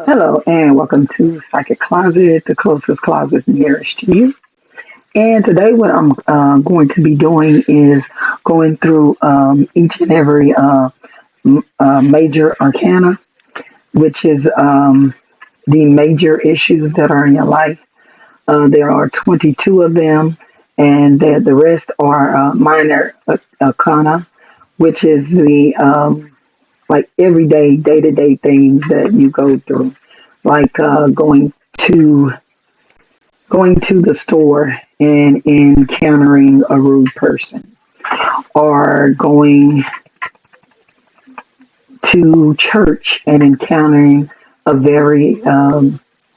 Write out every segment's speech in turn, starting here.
Hello and welcome to Psychic Closet, the closest closet nearest to you. And today, what I'm going to be doing is going through each and every major arcana, which is the major issues that are in your life. There are 22 of them, and the rest are minor arcana, which is the like everyday, day to day things that you go through, like to going to the store and encountering a rude person, or going to church and encountering a very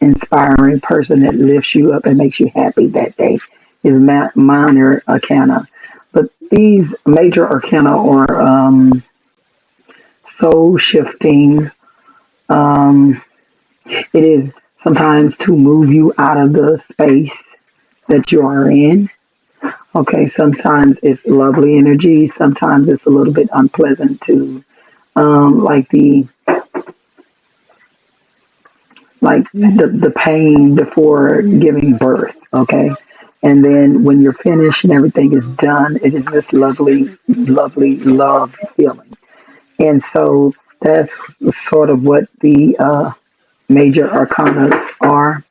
inspiring person that lifts you up and makes you happy that day is minor arcana. But these major arcana are soul shifting. Um, it is sometimes to move you out of the space that you are in. Okay, sometimes it's lovely energy. Sometimes it's a little bit unpleasant too. Like the pain before giving birth. Okay, and then when you're finished and everything is done, it is this lovely, lovely love feeling. And so that's sort of what the major arcanas are.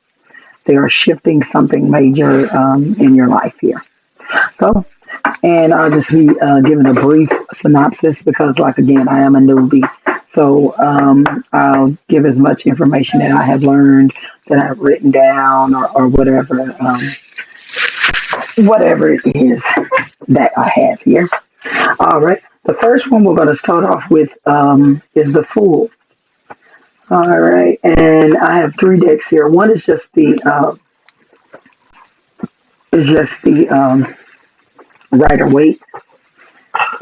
They are shifting something major in your life here. So, and I'll just be giving a brief synopsis because, like, again, I am a newbie. So I'll give as much information that I have learned, that I've written down, or whatever it is that I have here. All right. The first one we're going to start off with is the Fool. All right. And I have three decks here. One is just the Rider Waite,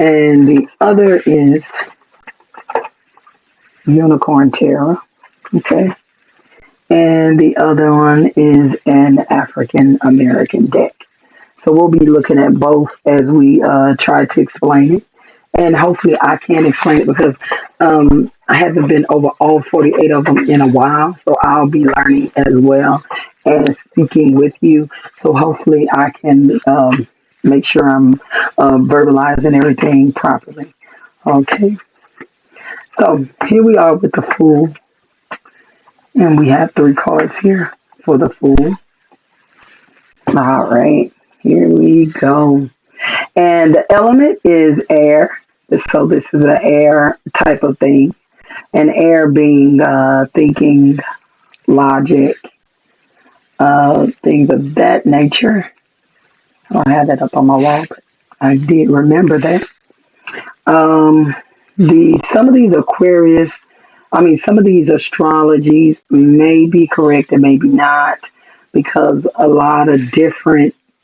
and the other is Unicorn Terror. Okay. And the other one is an African American deck. So we'll be looking at both as we try to explain it. And hopefully I can explain it because I haven't been over all 48 of them in a while. So I'll be learning as well and speaking with you. So hopefully I can make sure I'm verbalizing everything properly. Okay. So here we are with the Fool. And we have three cards here for the Fool. All right. Here we go. And the element is air. So this is an air type of thing. And air being thinking, logic, things of that nature. I don't have that up on my wall, but I did remember that. Um, the some of these Aquarius, some of these astrologies may be correct and maybe not, because a lot of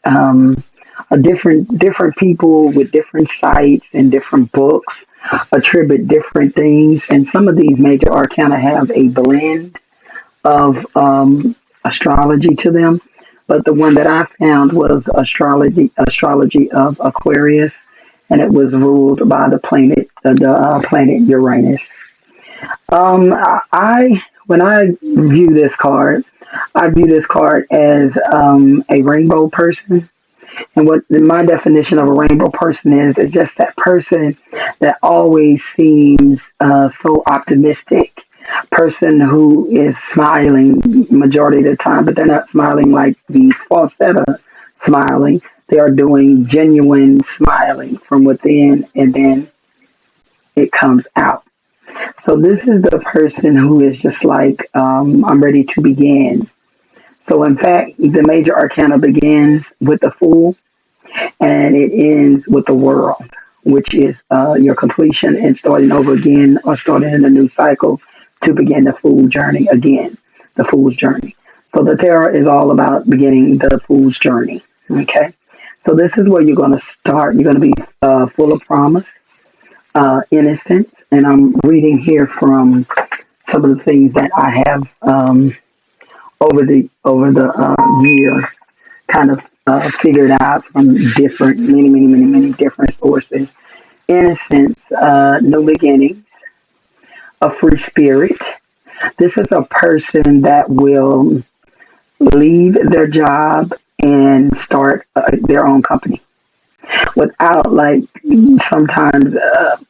um, different people with different sites and different books attribute different things, and some of these major arcana have a blend of astrology to them. But the one that I found was astrology of Aquarius, and it was ruled by the planet Uranus. I when I view this card, I view this card as a rainbow person. And what my definition of a rainbow person is just that person that always seems so optimistic, person who is smiling majority of the time, but they're not smiling like the falsetto smiling. They are doing genuine smiling from within, and then it comes out. So this is the person who is just like, I'm ready to begin. So in fact, the major arcana begins with the Fool, and it ends with the World, which is your completion and starting over again, or starting in a new cycle to begin the Fool journey again, the Fool's journey. So the Tarot is all about beginning the Fool's journey. Okay, so this is where you're going to start. You're going to be full of promise, innocence, and I'm reading here from some of the things that I have over the year kind of figured out from different, many different sources. Innocence, no beginnings, a free spirit, This is a person that will leave their job and start their own company without like sometimes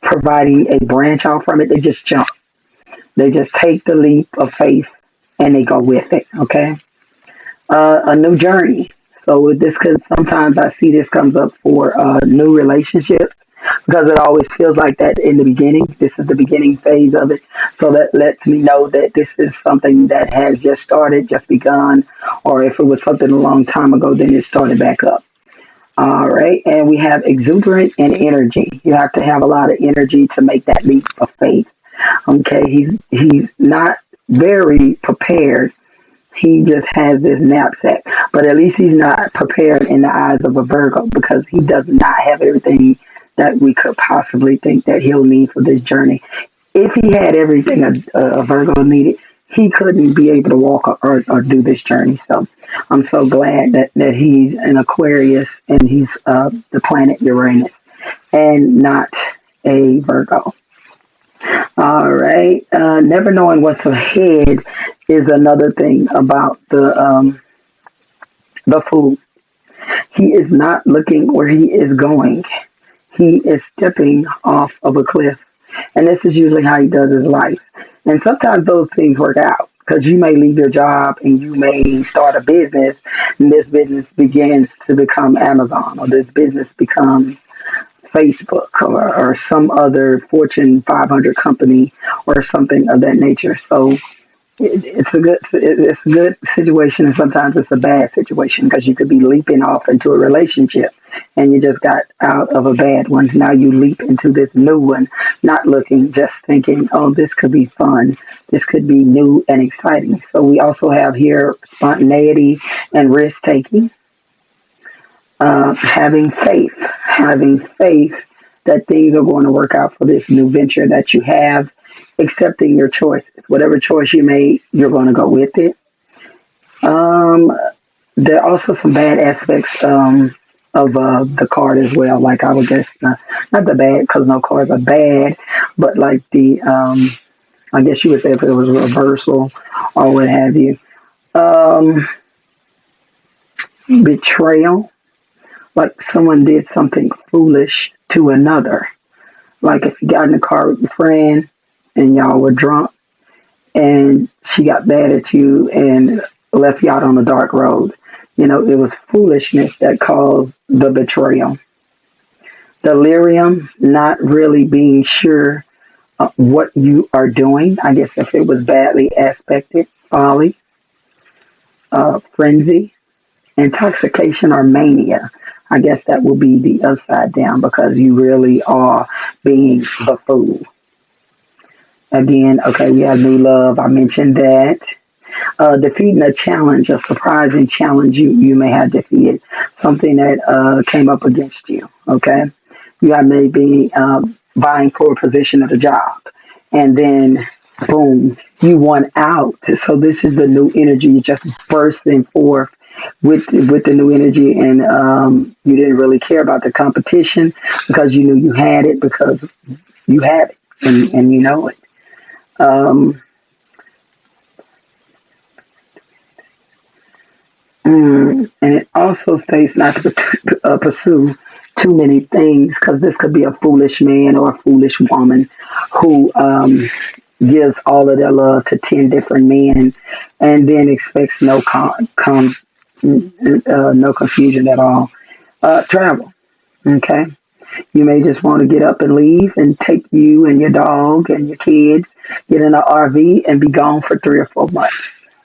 providing a branch out from it. They just jump. They just take the leap of faith and they go with it. Okay, a new journey. So with this, because sometimes I see this comes up for new relationships because it always feels like that in the beginning. This is the beginning phase of it. So that lets me know that this is something that has just started, just begun, or if it was something a long time ago, then it started back up. All right, and we have exuberant and energy. You have to have a lot of energy to make that leap of faith. Okay, he's not very prepared. He just has this knapsack, but at least he's not prepared in the eyes of a Virgo because he does not have everything that we could possibly think that he'll need for this journey. If he had everything a Virgo needed, he couldn't be able to walk or do this journey. So I'm so glad that he's an Aquarius and he's the planet Uranus and not a Virgo. All right. Never knowing what's ahead is another thing about the fool. He is not looking where he is going. He is stepping off of a cliff, and this is usually how he does his life. And sometimes those things work out because you may leave your job and you may start a business, and this business begins to become Amazon, or this business becomes Facebook or some other Fortune 500 company or something of that nature. So it's a good situation, and sometimes it's a bad situation because you could be leaping off into a relationship and you just got out of a bad one. Now you leap into this new one, not looking, just thinking, oh, this could be fun. This could be new and exciting. So we also have here spontaneity and risk taking, having faith that things are going to work out for this new venture that you have, accepting your choices. Whatever choice you made, you're going to go with it. Um, there are also some bad aspects of the card as well. Like I would guess, not the bad because no cards are bad, but like I guess you would say if it was a reversal or what have you. Um, Betrayal, like someone did something foolish to another. Like if you got in the car with your friend and y'all were drunk and she got mad at you and left you out on the dark road. You know, it was foolishness that caused the betrayal. Delirium, not really being sure what you are doing. I guess if it was badly aspected, folly, frenzy, intoxication, or mania. I guess that will be the upside down because you really are being the fool. Again, okay, we have new love. I mentioned that. Defeating a challenge, a surprising challenge you may have defeated, something that came up against you. Okay, you have maybe vying for a position at a job, and then boom, you won out. So this is the new energy just bursting forth with the new energy, and you didn't really care about the competition because you knew you had it because you have it and you know it. Um, and it also states not to pursue too many things because this could be a foolish man or a foolish woman who gives all of their love to 10 different men and then expects no confusion at all. Travel. Okay. You may just want to get up and leave and take you and your dog and your kids, get in an RV and be gone for 3 or 4 months.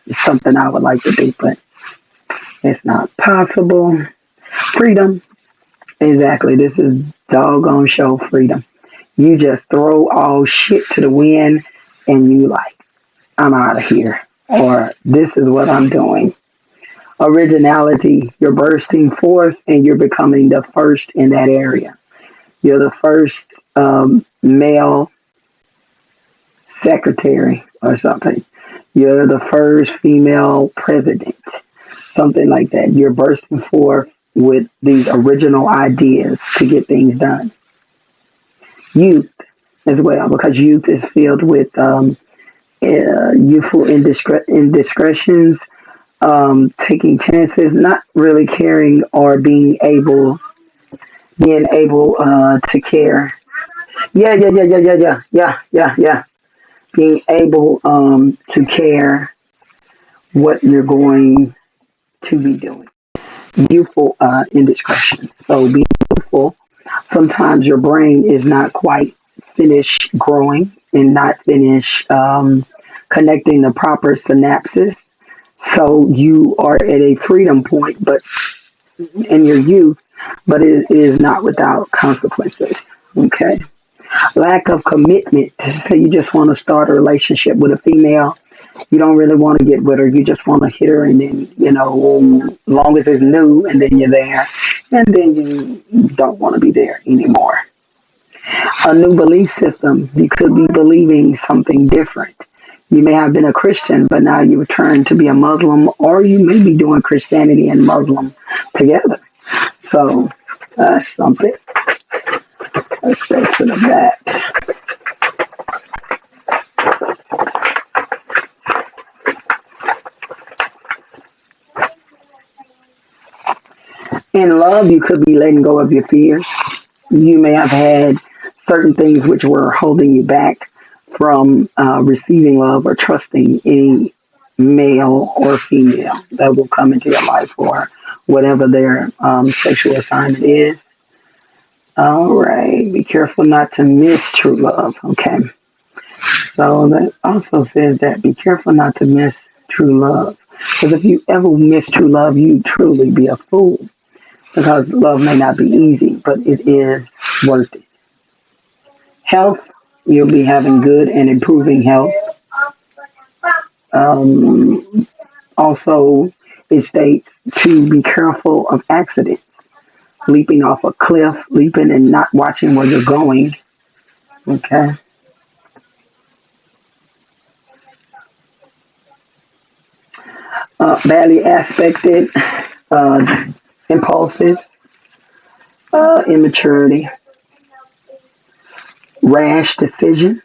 It's something I would like to do, but it's not possible. Freedom. Exactly. This is doggone show freedom. You just throw all shit to the wind and you like, I'm out of here. Or this is what I'm doing. Originality. You're bursting forth and you're becoming the first in that area. You're the first male secretary or something. You're the first female president, something like that. You're bursting forth with these original ideas to get things done. Youth as well, because youth is filled with youthful indiscretions, taking chances, not really caring or being able to care. Yeah, yeah, yeah, yeah, yeah, yeah, yeah, yeah, yeah. Being able to care what you're going to be doing. Youthful indiscretion. So being youthful, sometimes your brain is not quite finished growing and not finished connecting the proper synapses. So you are at a freedom point, but in your youth, but it is not without consequences. Okay. Lack of commitment. Say you just want to start a relationship with a female. You don't really want to get with her. You just want to hit her, and then long as it's new, and then you're there, and then you don't want to be there anymore. A new belief system. You could be believing something different. You may have been a Christian, but now you've turned to be a Muslim, or you may be doing Christianity and Muslim together. So that's something. Let's go to the back. In love, you could be letting go of your fears. You may have had certain things which were holding you back from receiving love or trusting any male or female that will come into your life or whatever their sexual assignment is. All right, be careful not to miss true love. Okay, so that also says that be careful not to miss true love. Because if you ever miss true love, you truly be a fool. Because love may not be easy, but it is worth it. Health, you'll be having good and improving health. Um, Also, it states to be careful of accidents, leaping off a cliff, leaping and not watching where you're going. Okay. Badly aspected, uh, impulsive, immaturity, rash decision,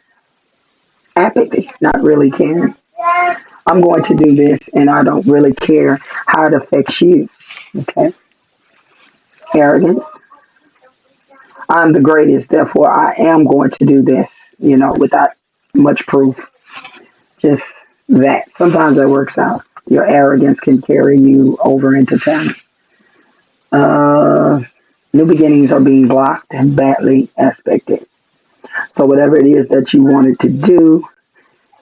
apathy, not really caring. I'm going to do this and I don't really care how it affects you. Okay. Arrogance. I'm the greatest, therefore I am going to do this, without much proof. Just that. Sometimes that works out. Your arrogance can carry you over into talent. Uh, New beginnings are being blocked and badly aspected. So whatever it is that you wanted to do,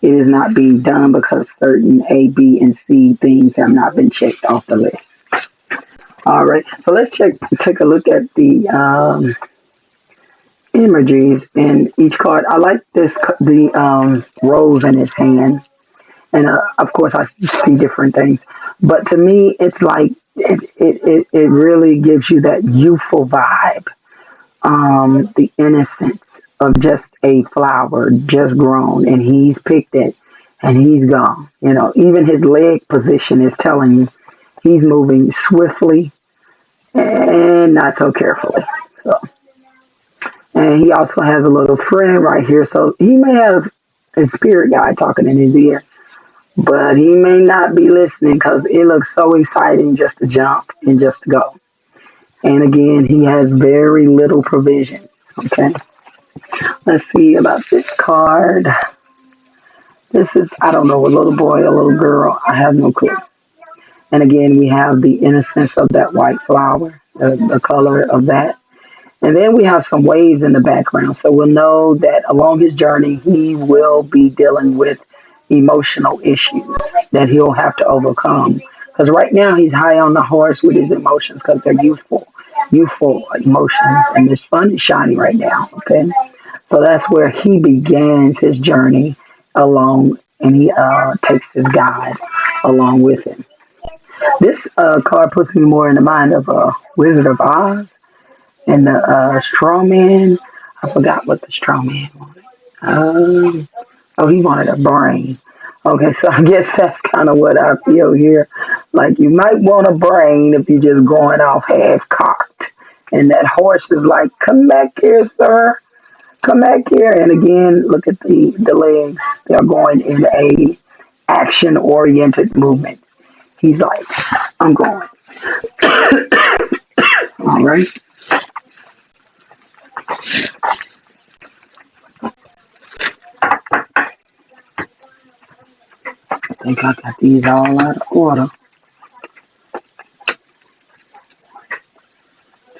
it is not being done because certain A, B, and C things have not been checked off the list. All right. So let's take a look at the images in each card. I like the rose in his hand, and of course I see different things. But to me, it's like it really gives you that youthful vibe, the innocence of just a flower just grown, and he's picked it, and he's gone. Even his leg position is telling you he's moving swiftly and not so carefully. So. And he also has a little friend right here. So he may have a spirit guy talking in his ear, but he may not be listening because it looks so exciting just to jump and just to go. And again, he has very little provision. Okay. Let's see about this card. This is, I don't know, a little boy, a little girl. I have no clue. And again, we have the innocence of that white flower, the color of that. And then we have some waves in the background. So we'll know that along his journey, he will be dealing with emotional issues that he'll have to overcome. Because right now he's high on the horse with his emotions because they're youthful emotions. And the sun is shining right now. Okay. So that's where he begins his journey along and he takes his guide along with him. This card puts me more in the mind of a Wizard of Oz and the straw man. I forgot what the straw man wanted. Oh, he wanted a brain. Okay, so I guess that's kind of what I feel here. Like you might want a brain if you're just going off half cocked. And that horse is like, come back here, sir. Come back here and again look at the legs. They're going in a action oriented movement. He's like, I'm going. All right. I think I got these all out of order.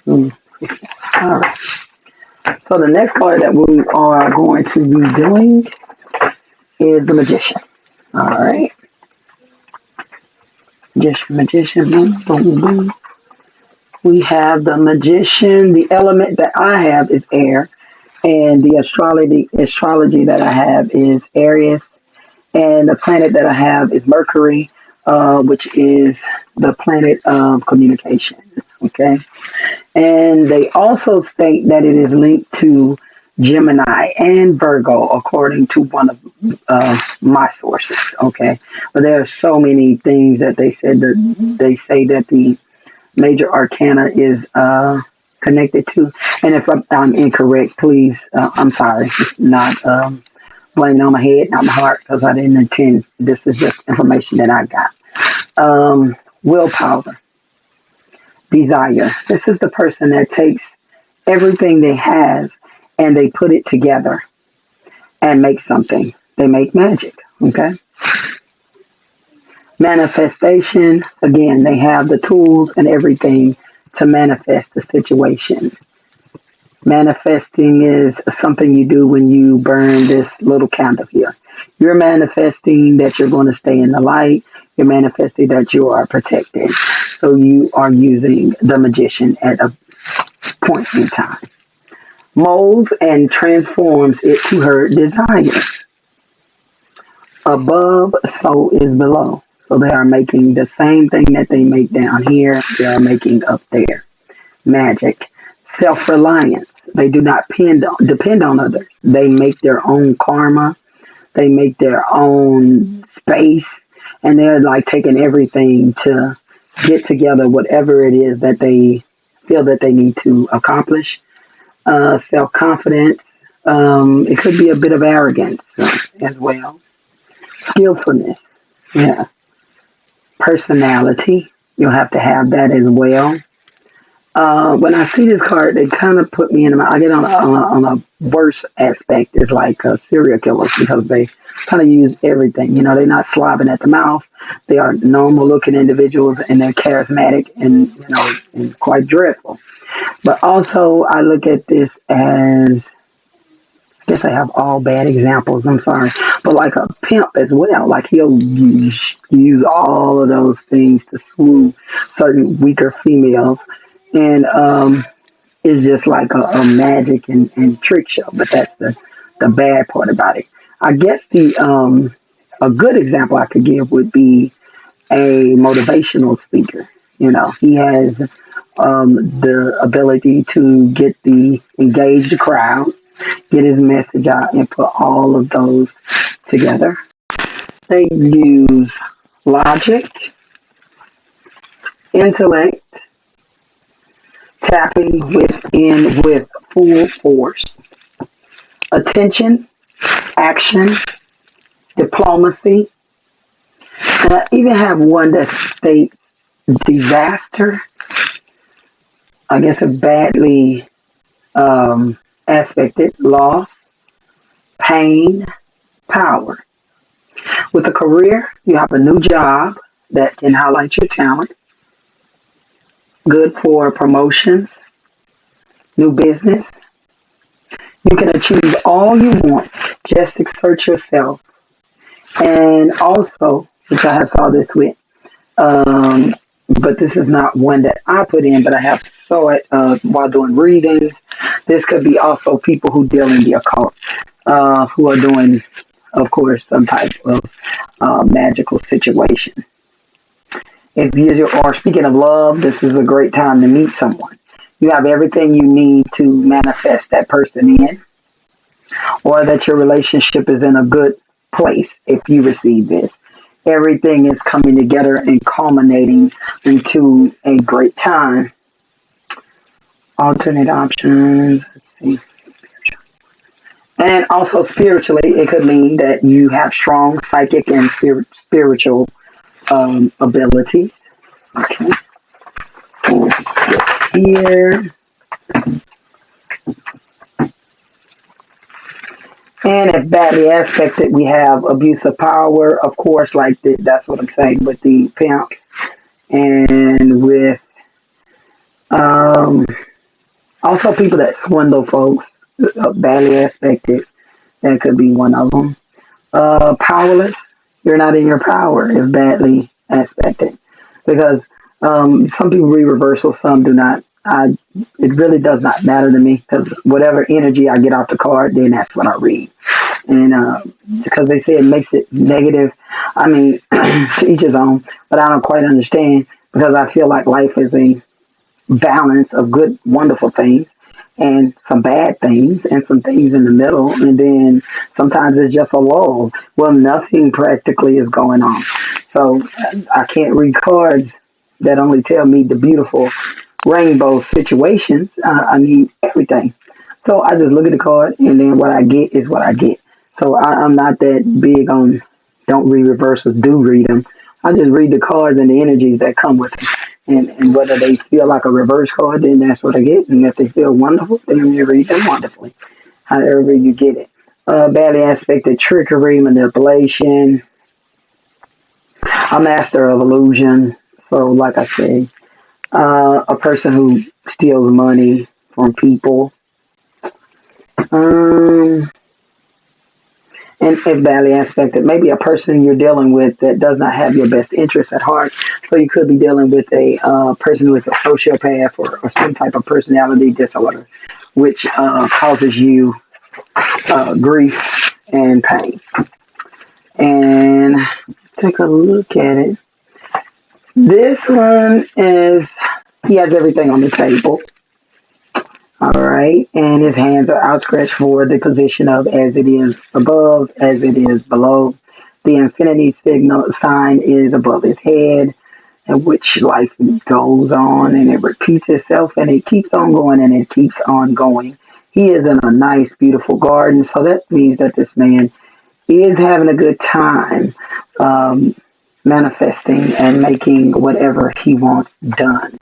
Hmm. All right. So the next card that we are going to be doing is the magician. All right. Magician, boom, boom, boom. We have the magician. The element that I have is air, and the astrology that I have is Aries, and the planet that I have is Mercury, which is the planet of communication. Okay, and they also state that it is linked to Gemini and Virgo, according to one of my sources. Okay, but there are so many things that they say that the major arcana is connected to. And if I'm incorrect, please, I'm sorry. It's not blaming on my head, not my heart, because I didn't intend. This is just information that I got. Willpower, desire. This is the person that takes everything they have and they put it together and make something. They make magic. Okay. Manifestation, again, they have the tools and everything to manifest the situation. Manifesting is something you do when you burn this little candle here. You're manifesting that you're going to stay in the light. You're manifesting that you are protected. So you are using the magician at a point in time. Molds and transforms it to her desires. Above, so is below. So they are making the same thing that they make down here, they are making up there. Magic. Self reliance. They do not depend on others. They make their own karma, they make their own space, and they're like taking everything to get together whatever it is that they feel that they need to accomplish. Self confidence. It could be a bit of arrogance as well. Skillfulness. Yeah. Personality. You'll have to have that as well. When I see this card, they kind of put me in. I get on a worse aspect. It's like serial killers because they kind of use everything. You know, they're not slobbing at the mouth. They are normal looking individuals and they're charismatic and and quite dreadful. But also, I look at this as I guess I have all bad examples. I'm sorry, but like a pimp as well. Like he'll use all of those things to swoo certain weaker females, and it's just like a magic and trick show. But that's the bad part about it. I guess the a good example I could give would be a motivational speaker. You know, he has the ability to get the engage the crowd, get his message out, and put all of those together. They use logic, intellect, tapping within with full force, attention, action, diplomacy. And I even have one that states disaster. I guess a badly aspected loss, pain, power. With a career, you have a new job that can highlight your talent, good for promotions, new business. You can achieve all you want. Just exert yourself. And also, which I have saw this with, um, but this is not one that I put in, but I have saw it while doing readings. This could be also people who deal in the occult, who are doing, of course, some type of magical situation. If you are speaking of love, this is a great time to meet someone. You have everything you need to manifest that person in, or that your relationship is in a good place if you receive this. Everything is coming together and culminating into a great time. Alternate options. Let's see. And also spiritually, it could mean that you have strong psychic and spiritual abilities. Okay. Here. And if badly aspected, we have abuse of power, of course, like that's what I'm saying with the pimps. And with um, also people that swindle folks, badly aspected, that could be one of them. Powerless, you're not in your power if badly aspected. Because some people read reversal, some do not. It really does not matter to me because whatever energy I get off the card, then that's what I read. And because they say it makes it negative, I mean, to each his own, but I don't quite understand because I feel like life is a balance of good, wonderful things and some bad things and some things in the middle. And then sometimes it's just a lull. Well, nothing practically is going on. So I can't read cards that only tell me the beautiful rainbow situations. I need everything. So I just look at the card and then what I get is what I get. So I'm not that big on don't read reversals, do read them. I just read the cards and the energies that come with them. And whether they feel like a reverse card, then that's what I get. And if they feel wonderful, then you read them wonderfully, however you get it. Badly aspected trickery, manipulation, a master of illusion. So, like I say, a person who steals money from people. Um, and if badly aspected, maybe a person you're dealing with that does not have your best interests at heart. So you could be dealing with a person who is a sociopath or some type of personality disorder, which causes you grief and pain. And let's take a look at it. This one is he has everything on the table. All right, and his hands are outstretched for the position of as it is above, as it is below. The infinity signal sign is above his head, in which life goes on and it repeats itself and it keeps on going and it keeps on going. He is in a nice, beautiful garden, so that means that this man is having a good time um, manifesting and making whatever he wants done.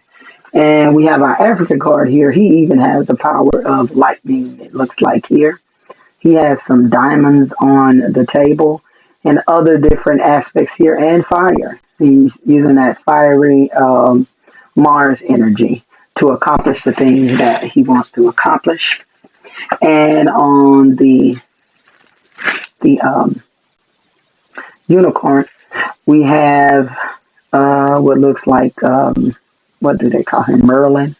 And we have our African card here. He even has the power of lightning, it looks like here. He has some diamonds on the table and other different aspects here and fire. He's using that fiery Mars energy to accomplish the things that he wants to accomplish. And on the unicorn, we have what looks like what do they call him? Merlin.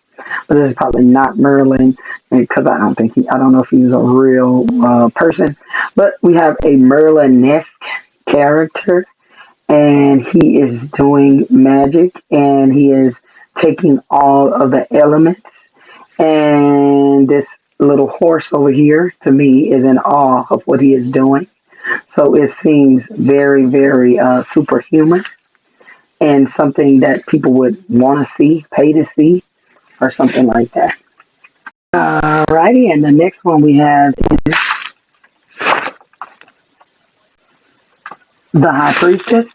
But this is probably not Merlin because I don't know if he's a real person. But we have a Merlin-esque character, and he is doing magic, and he is taking all of the elements. And this little horse over here, to me, is in awe of what he is doing. So it seems very, very superhuman and something that people would want to see, pay to see, or something like that. Alrighty, and the next one we have is the High Priestess.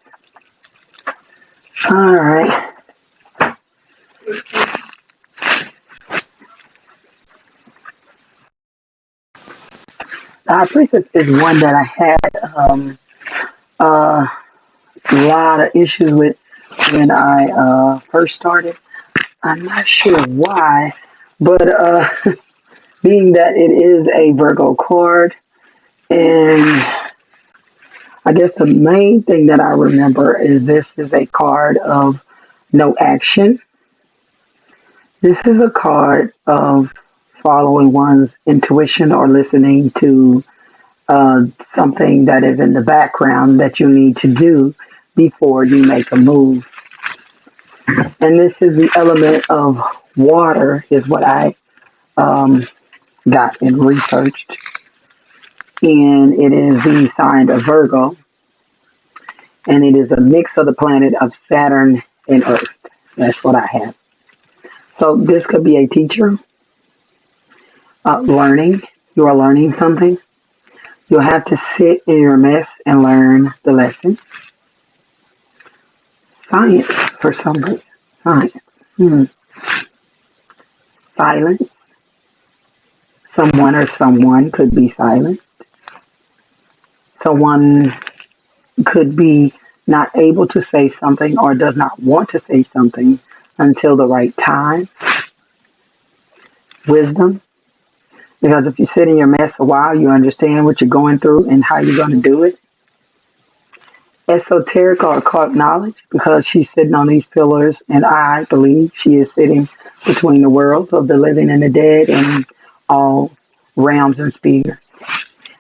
Alright, the High Priestess is one that I had a lot of issues with when I first started. I'm not sure why, but being that it is a Virgo card, and I guess the main thing that I remember is this is a card of no action. This is a card of following one's intuition or listening to something that is in the background that you need to do before you make a move. And this is the element of water, is what I um, got and researched. And it is the sign of Virgo. And it is a mix of the planet of Saturn and Earth. That's what I have. So this could be a teacher learning. You are learning something. You'll have to sit in your mess and learn the lesson. Science for some reason. Science. Hmm. Silence. Someone or someone could be silent. Someone could be not able to say something or does not want to say something until the right time. Wisdom. Because if you sit in your mess a while, you understand what you're going through and how you're going to do it. Esoteric or occult knowledge, because she's sitting on these pillars, and I believe she is sitting between the worlds of the living and the dead and all realms and spheres.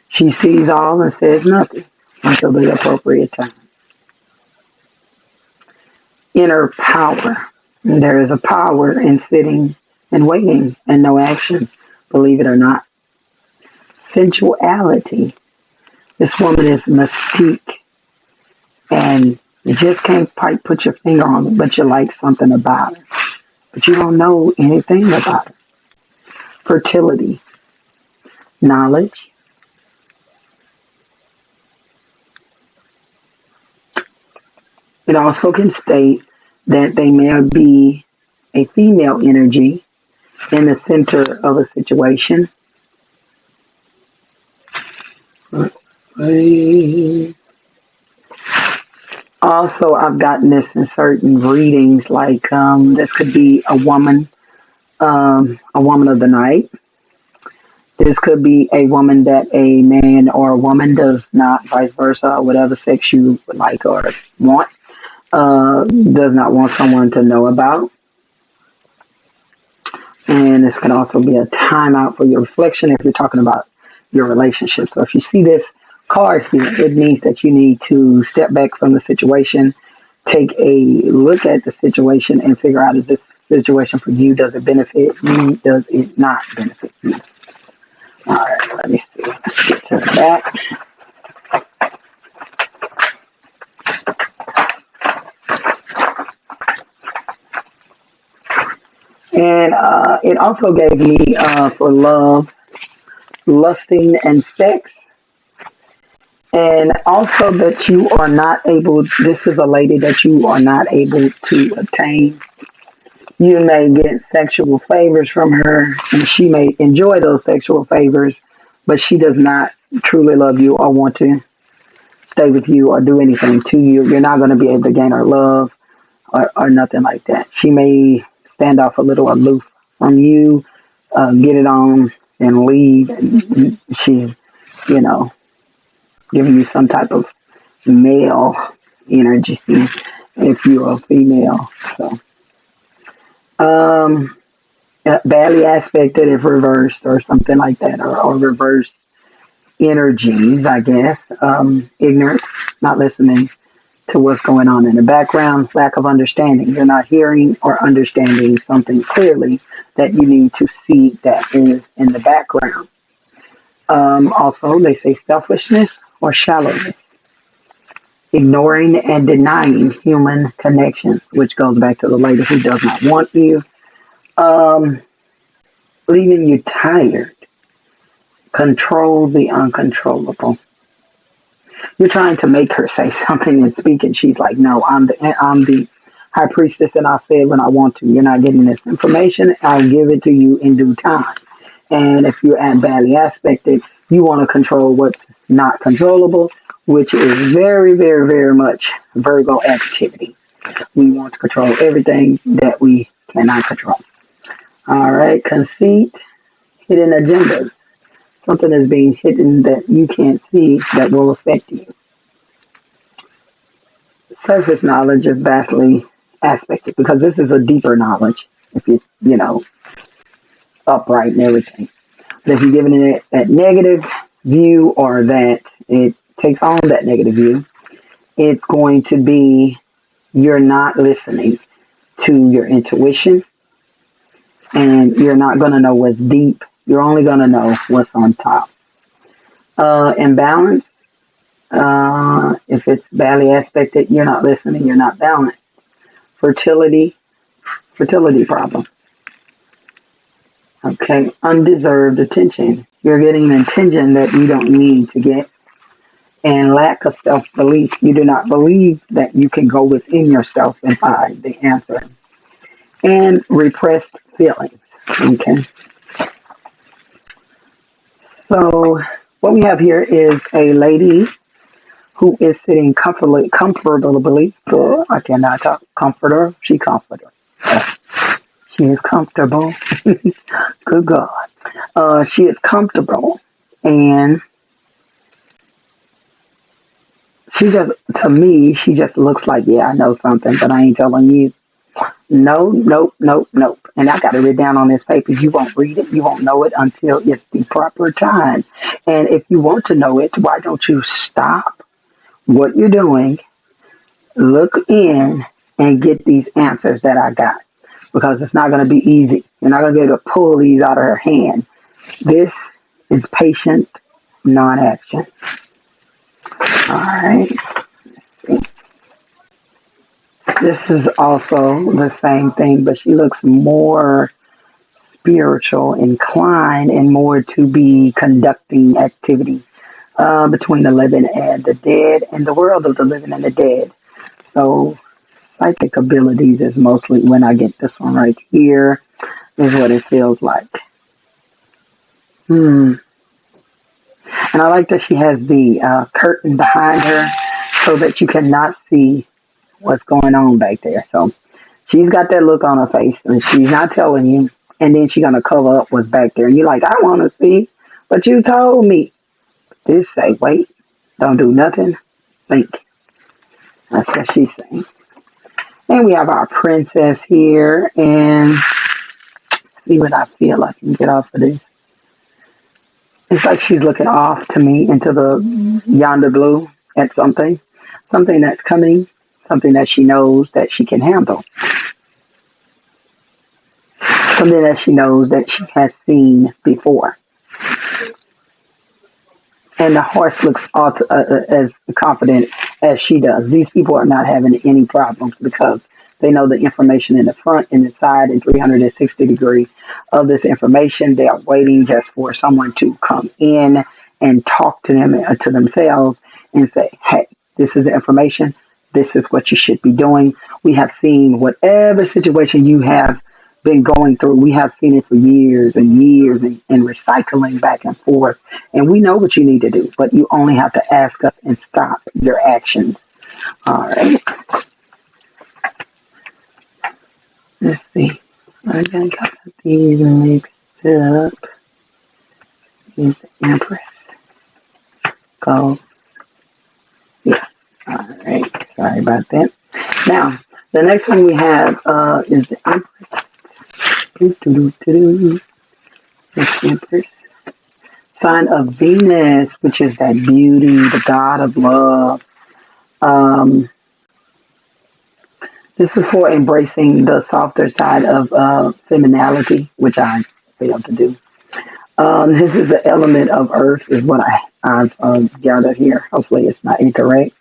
She sees all and says nothing until the appropriate time. Inner power. And there is a power in sitting and waiting and no action, believe it or not. Sensuality. This woman is mystique, and you just can't quite put your finger on it, but you like something about it. But you don't know anything about it. Fertility. Knowledge. It also can state that they may be a female energy in the center of a situation. Also, I've gotten this in certain readings, like this could be a woman of the night. This could be a woman that a man or a woman does not, vice versa, or whatever sex you would like or want, does not want someone to know about. And this can also be a timeout for your reflection if you're talking about your relationship. So if you see this card here, it means that you need to step back from the situation, take a look at the situation, and figure out if this situation for you, does it benefit you, does it not benefit you. All right, let me see. Let's get to the back. And it also gave me for love, lusting, and sex. And also that you are not able, this is a lady that you are not able to obtain. You may get sexual favors from her, and she may enjoy those sexual favors, but she does not truly love you or want to stay with you or do anything to you. You're not going to be able to gain her love or nothing like that. She may stand off a little aloof from you, get it on, and leave. And she's, you know, giving you some type of male energy if you're a female. So, um, badly aspected if reversed or something like that, or reverse energies, I guess. Ignorance, not listening to what's going on in the background, lack of understanding. You're not hearing or understanding something clearly that you need to see that is in the background. Also, they say selfishness or shallowness, ignoring and denying human connections, which goes back to the lady who does not want you, um, leaving you tired, control the uncontrollable. You're trying to make her say something and speak, and she's like, "No, I'm the high priestess, and I'll say it when I want to. You're not getting this information. I'll give it to you in due time." And if you're at badly aspected, you want to control what's not controllable, which is very, very, very much Virgo activity. We want to control everything that we cannot control. All right, conceit, hidden agendas. Something is being hidden that you can't see that will affect you. Surface knowledge is vastly aspected because this is a deeper knowledge. If you upright and everything. But if you're giving it that negative view or that it takes on that negative view, it's going to be you're not listening to your intuition and you're not going to know what's deep. You're only going to know what's on top. Imbalance, if it's badly aspected, you're not listening, you're not balanced. Fertility, fertility problem. Okay, undeserved attention. You're getting attention that you don't need to get. And lack of self belief. You do not believe that you can go within yourself and find the answer. And repressed feelings. Okay, so what we have here is a lady who is sitting comfortably. Oh, I cannot talk. Comforter. She comforter. She is comfortable. Good God. She is comfortable, and she just, to me, she just looks like, yeah, I know something, but I ain't telling you. No, nope, nope, nope. And I got it written down on this paper. You won't read it. You won't know it until it's the proper time. And if you want to know it, why don't you stop what you're doing, look in, and get these answers that I got? Because it's not going to be easy. You're not going to be able to pull these out of her hand. This is patient non-action. All right. This is also the same thing, but she looks more spiritual inclined and more to be conducting activity between the living and the dead and the world of the living and the dead. So psychic abilities is mostly when I get this one right here is what it feels like. Hmm. And I like that she has the curtain behind her so that you cannot see what's going on back there. So she's got that look on her face and she's not telling you. And then she's going to cover up what's back there. And you're like, I want to see, but you told me. This say, wait, don't do nothing, think. That's what she's saying. And we have our princess here. And see what I feel I can get off of this. It's like she's looking off to me into the yonder blue at something. Something that's coming. Something that she knows that she can handle. Something that she knows that she has seen before. And the horse looks as confident as she does. These people are not having any problems because they know the information in the front and the side and 360 degree of this information. They are waiting just for someone to come in and talk to them to themselves and say, hey, this is the information. This is what you should be doing. We have seen whatever situation you have been going through. We have seen it for years and years and recycling back and forth. And we know what you need to do, but you only have to ask us and stop your actions. All right. Let's see. I got these mixed up. Here's the Empress. Go. Yeah. All right. Sorry about that. Now, the next one we have is the Empress. Doo-doo-doo-doo. The Empress. Sign of Venus, which is that beauty, the god of love. Um, this is for embracing the softer side of femininity, which I failed to do. This is the element of earth, is what I've gathered here. Hopefully, it's not incorrect.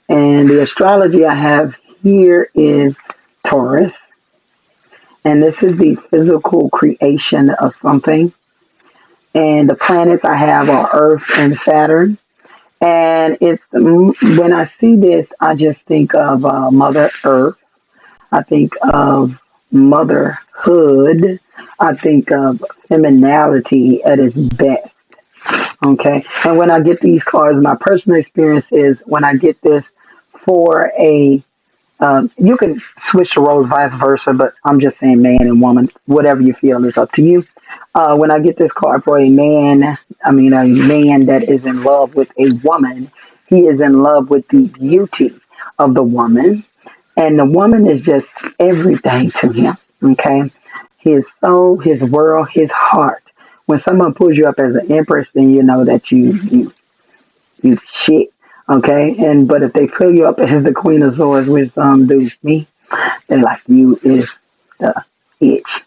And the astrology I have here is Taurus, and this is the physical creation of something. And the planets I have are Earth and Saturn. And it's when I see this, I just think of Mother Earth. I think of motherhood. I think of femininity at its best. Okay. And when I get these cards, my personal experience is when I get this for a, you can switch the roles vice versa, but I'm just saying man and woman. Whatever you feel is up to you. When I get this card for a man, I mean a man that is in love with a woman, he is in love with the beauty of the woman, and the woman is just everything to him. Okay, his soul, his world, his heart. When someone pulls you up as an empress, then you know that you shit. Okay, and but if they pull you up as the queen of swords, which some do me, they're like you is the itch.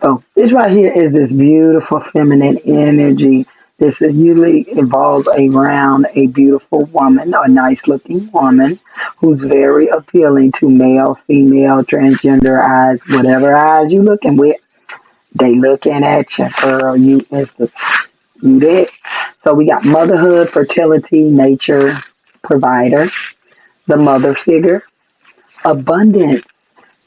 So this right here is this beautiful feminine energy. This is usually evolves around a beautiful woman, a nice looking woman who's very appealing to male, female, transgender eyes, whatever eyes you looking with. They looking at you, girl. You it. So we got motherhood, fertility, nature, provider, the mother figure, abundance.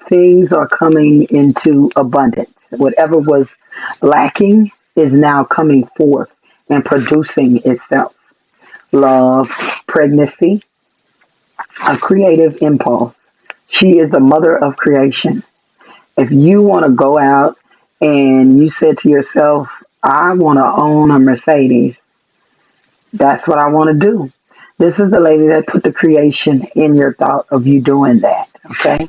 Things are coming into abundance. Whatever was lacking is now coming forth and producing itself. Love, pregnancy, a creative impulse. She is the mother of creation. If you want to go out and you said to yourself, I want to own a Mercedes, that's what I want to do. This is the lady that put the creation in your thought of you doing that. Okay.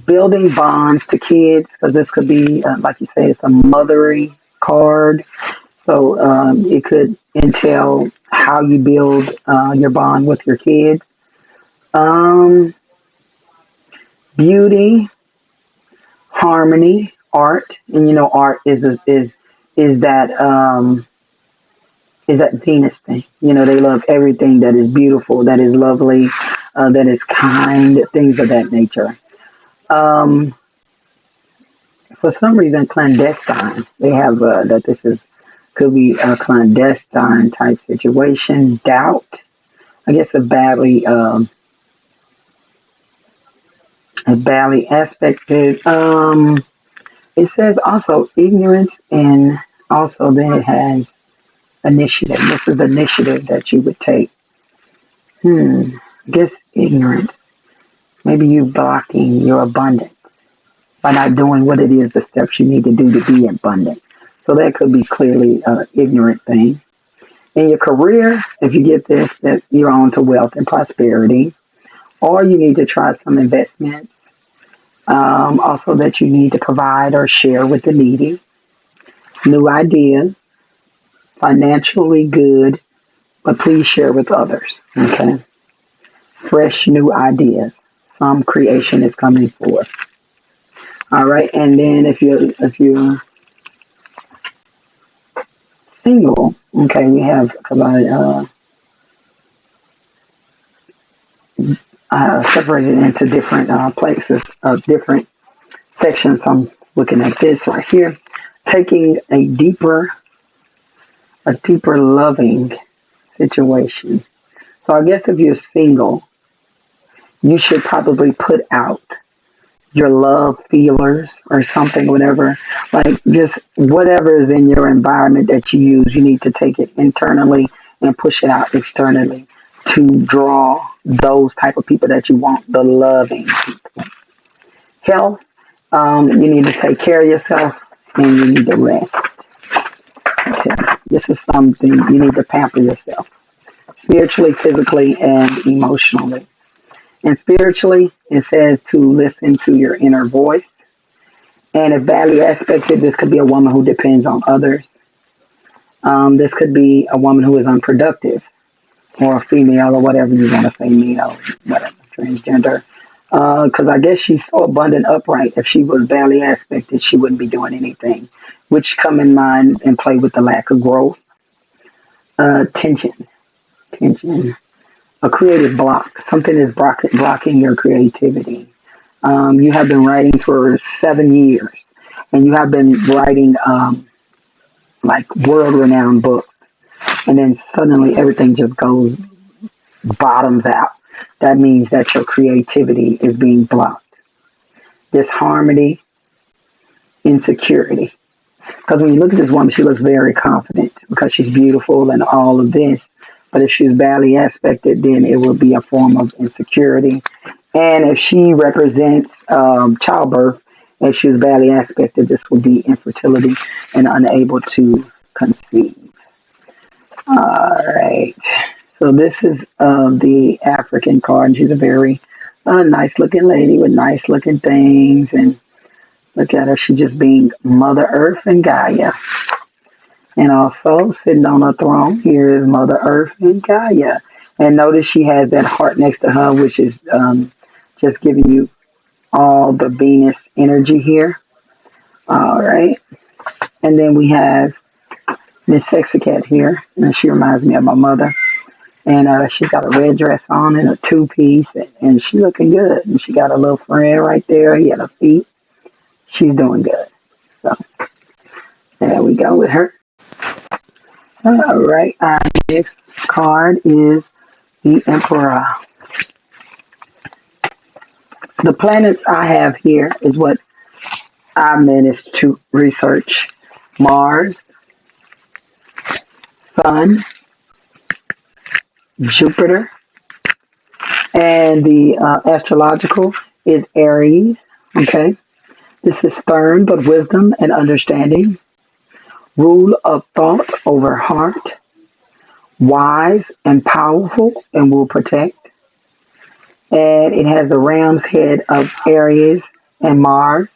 Building bonds to kids, because this could be, like you say, it's a mothery card. So it could entail how you build your bond with your kids. Um, Beauty, harmony, art, and you know, art is that is that Venus thing. You know, they love everything that is beautiful, that is lovely, that is kind, things of that nature. Um, for some reason, clandestine. They have that this is could be a clandestine type situation. Doubt. I guess a badly aspected. It says also ignorance, and also then it has initiative. This is initiative that you would take. I guess ignorance. Maybe you blocking your abundance by not doing what it is, the steps you need to do to be abundant. So that could be clearly an ignorant thing. In your career, if you get this, that you're on to wealth and prosperity, or you need to try some investment. Also, that you need to provide or share with the needy. New ideas, financially good, but please share with others. Okay. Fresh new ideas. Some creation is coming forth. All right. And then if you're single, okay, we have about separated into different places, different sections. I'm looking at this right here, taking a deeper loving situation. So I guess if you're single, you should probably put out your love feelers or something, whatever. Like just whatever is in your environment that you use, you need to take it internally and push it out externally to draw those type of people that you want, the loving people. Health, you need to take care of yourself and you need to rest. Okay. This is something you need to pamper yourself spiritually, physically, and emotionally. And spiritually, it says to listen to your inner voice. And if badly aspected, this could be a woman who depends on others. This could be a woman who is unproductive, or a female, or whatever you want to say, male, whatever, transgender. Because I guess she's so abundant upright. If she was badly aspected, she wouldn't be doing anything, which come in mind and play with the lack of growth. Tension, tension, a creative block. Something is blocking your creativity. You have been writing for 7 years, and you have been writing like world-renowned books, and then suddenly everything just goes bottoms out. That means that your creativity is being blocked. Disharmony, insecurity. Because when you look at this woman, she looks very confident because she's beautiful and all of this. But if she's badly aspected, then it will be a form of insecurity. And if she represents childbirth, and she's badly aspected, this will be infertility and unable to conceive. All right. So this is the African card. She's a very nice looking lady with nice looking things. And look at her. She's just being Mother Earth and Gaia. And also sitting on a throne, here is Mother Earth and Gaia. And notice she has that heart next to her, which is just giving you all the Venus energy here. All right. And then we have Miss Sexicat here. And she reminds me of my mother. And she's got a red dress on and a two-piece. And she looking good. And she got a little friend right there. He had her feet. She's doing good. There we go with her. All right. Our next card is the Emperor. The planets I have here is what I managed to research: Mars, Sun, Jupiter, and the astrological is Aries. Okay. This is stern but wisdom and understanding, rule of thought over heart, wise and powerful and will protect. And it has the ram's head of Aries and Mars,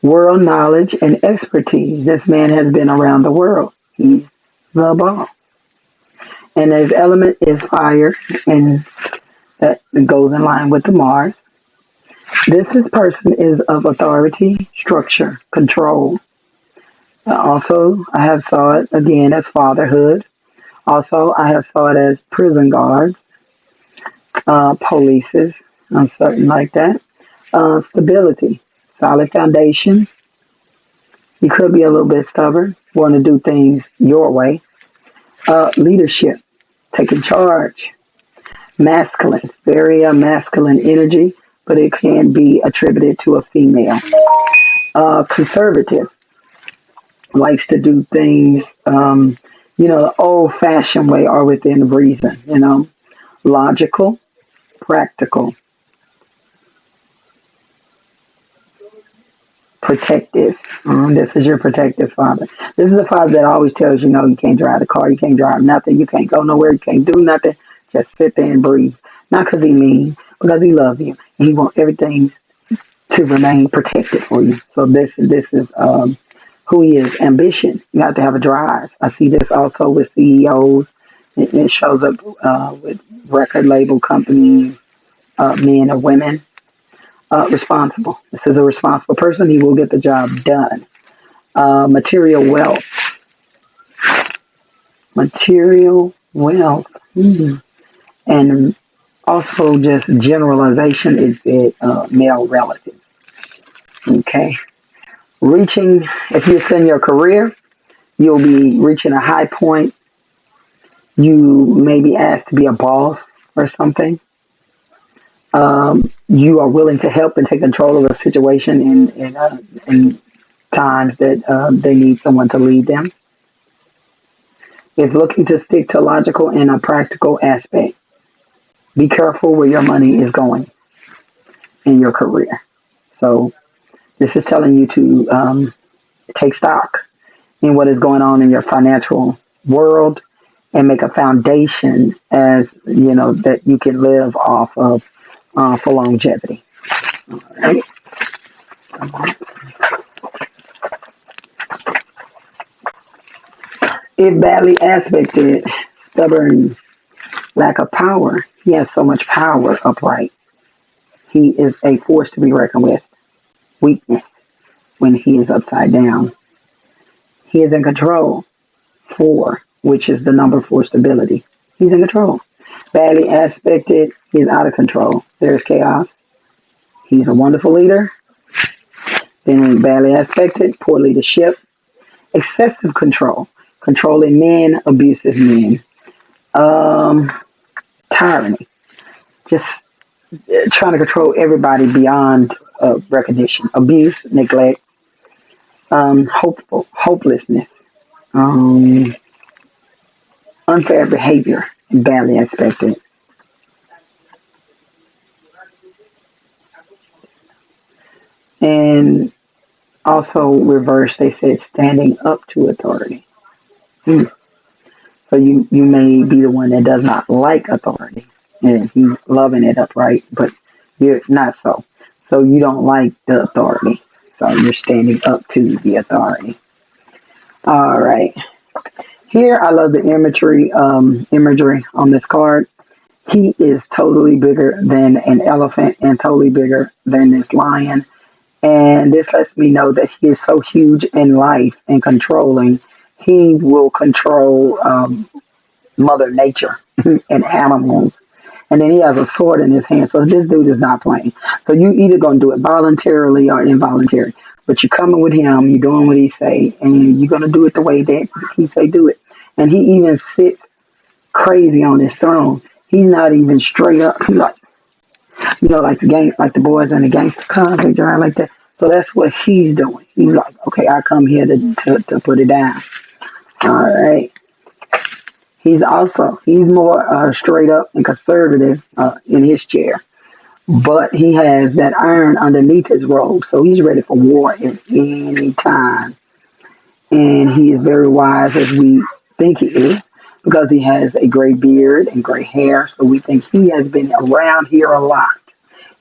world knowledge and expertise. This man has been around the world. He's the boss. And his element is fire, and that goes in line with the Mars. This person is of authority, structure, control. Also, I have saw it again as fatherhood. Also, I have saw it as prison guards, polices, something like that. Stability, solid foundation. You could be a little bit stubborn, want to do things your way. Leadership, taking charge. Masculine, very masculine energy, but it can be attributed to a female. Conservative, likes to do things, the old fashioned way or within reason. Logical, practical, protective. This is your protective father. This is the father that always tells you, no, you can't drive the car, you can't drive nothing, you can't go nowhere, you can't do nothing. Just sit there and breathe. Not because he mean, because he loves you. And he wants everything to remain protected for you. So this is who he is. Ambition. You have to have a drive. I see this also with CEOs. It shows up with record label companies, men or women. Responsible. This is a responsible person. He will get the job done. Material wealth. Material wealth. And also just generalization is it male relative. Okay. Reaching, if it's in your career, you'll be reaching a high point. You may be asked to be a boss or something. You are willing to help and take control of a situation in times that they need someone to lead them. If looking to stick to logical and a practical aspect, be careful where your money is going in your career. So this is telling you to take stock in what is going on in your financial world and make a foundation as that you can live off of for longevity. All right. If badly aspected, stubborn, lack of power, he has so much power upright. He is a force to be reckoned with. Weakness when he is upside down. He is in control. Four, which is the number for stability. He's in control. Badly aspected, he's out of control. There's chaos. He's a wonderful leader. Then badly aspected, poor leadership. Excessive control. Controlling men, abusive men. Um, Tyranny. Just trying to control everybody beyond recognition. Abuse, neglect, hopelessness, um, unfair behavior, badly expected. And also reverse, they said standing up to authority. Hmm. So you may be the one that does not like authority, and he's loving it upright, but you're not so. So you don't like the authority. So you're standing up to the authority. All right. Here, I love the imagery on this card. He is totally bigger than an elephant and totally bigger than this lion. And this lets me know that he is so huge in life and controlling. He will control Mother Nature and animals. And then he has a sword in his hand. So this dude is not playing. So you either going to do it voluntarily or involuntarily. but you're coming with him, you're doing what he say, and you're gonna do it the way that he say do it. And he even sits crazy on his throne. He's not even straight up. He like, like the gang, like the boys in the gangster convict around like that. So that's what he's doing. He's like, okay, I come here to put it down. All right. He's more straight up and conservative in his chair, but he has that iron underneath his robe, so he's ready for war at any time. And he is very wise as we think he is because he has a gray beard and gray hair, so we think he has been around here a lot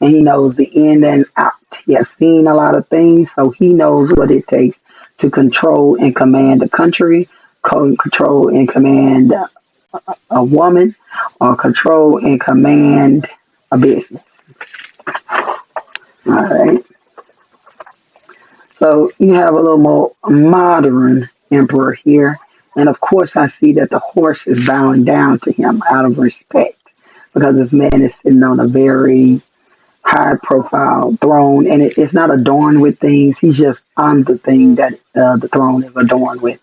and he knows the in and out. He has seen a lot of things, so he knows what it takes to control and command the country, control and command a woman, or control and command a business. All right. So you have a little more modern emperor here. And of course, I see that the horse is bowing down to him out of respect because this man is sitting on a very high profile throne and it's not adorned with things. He's just on the thing that the throne is adorned with.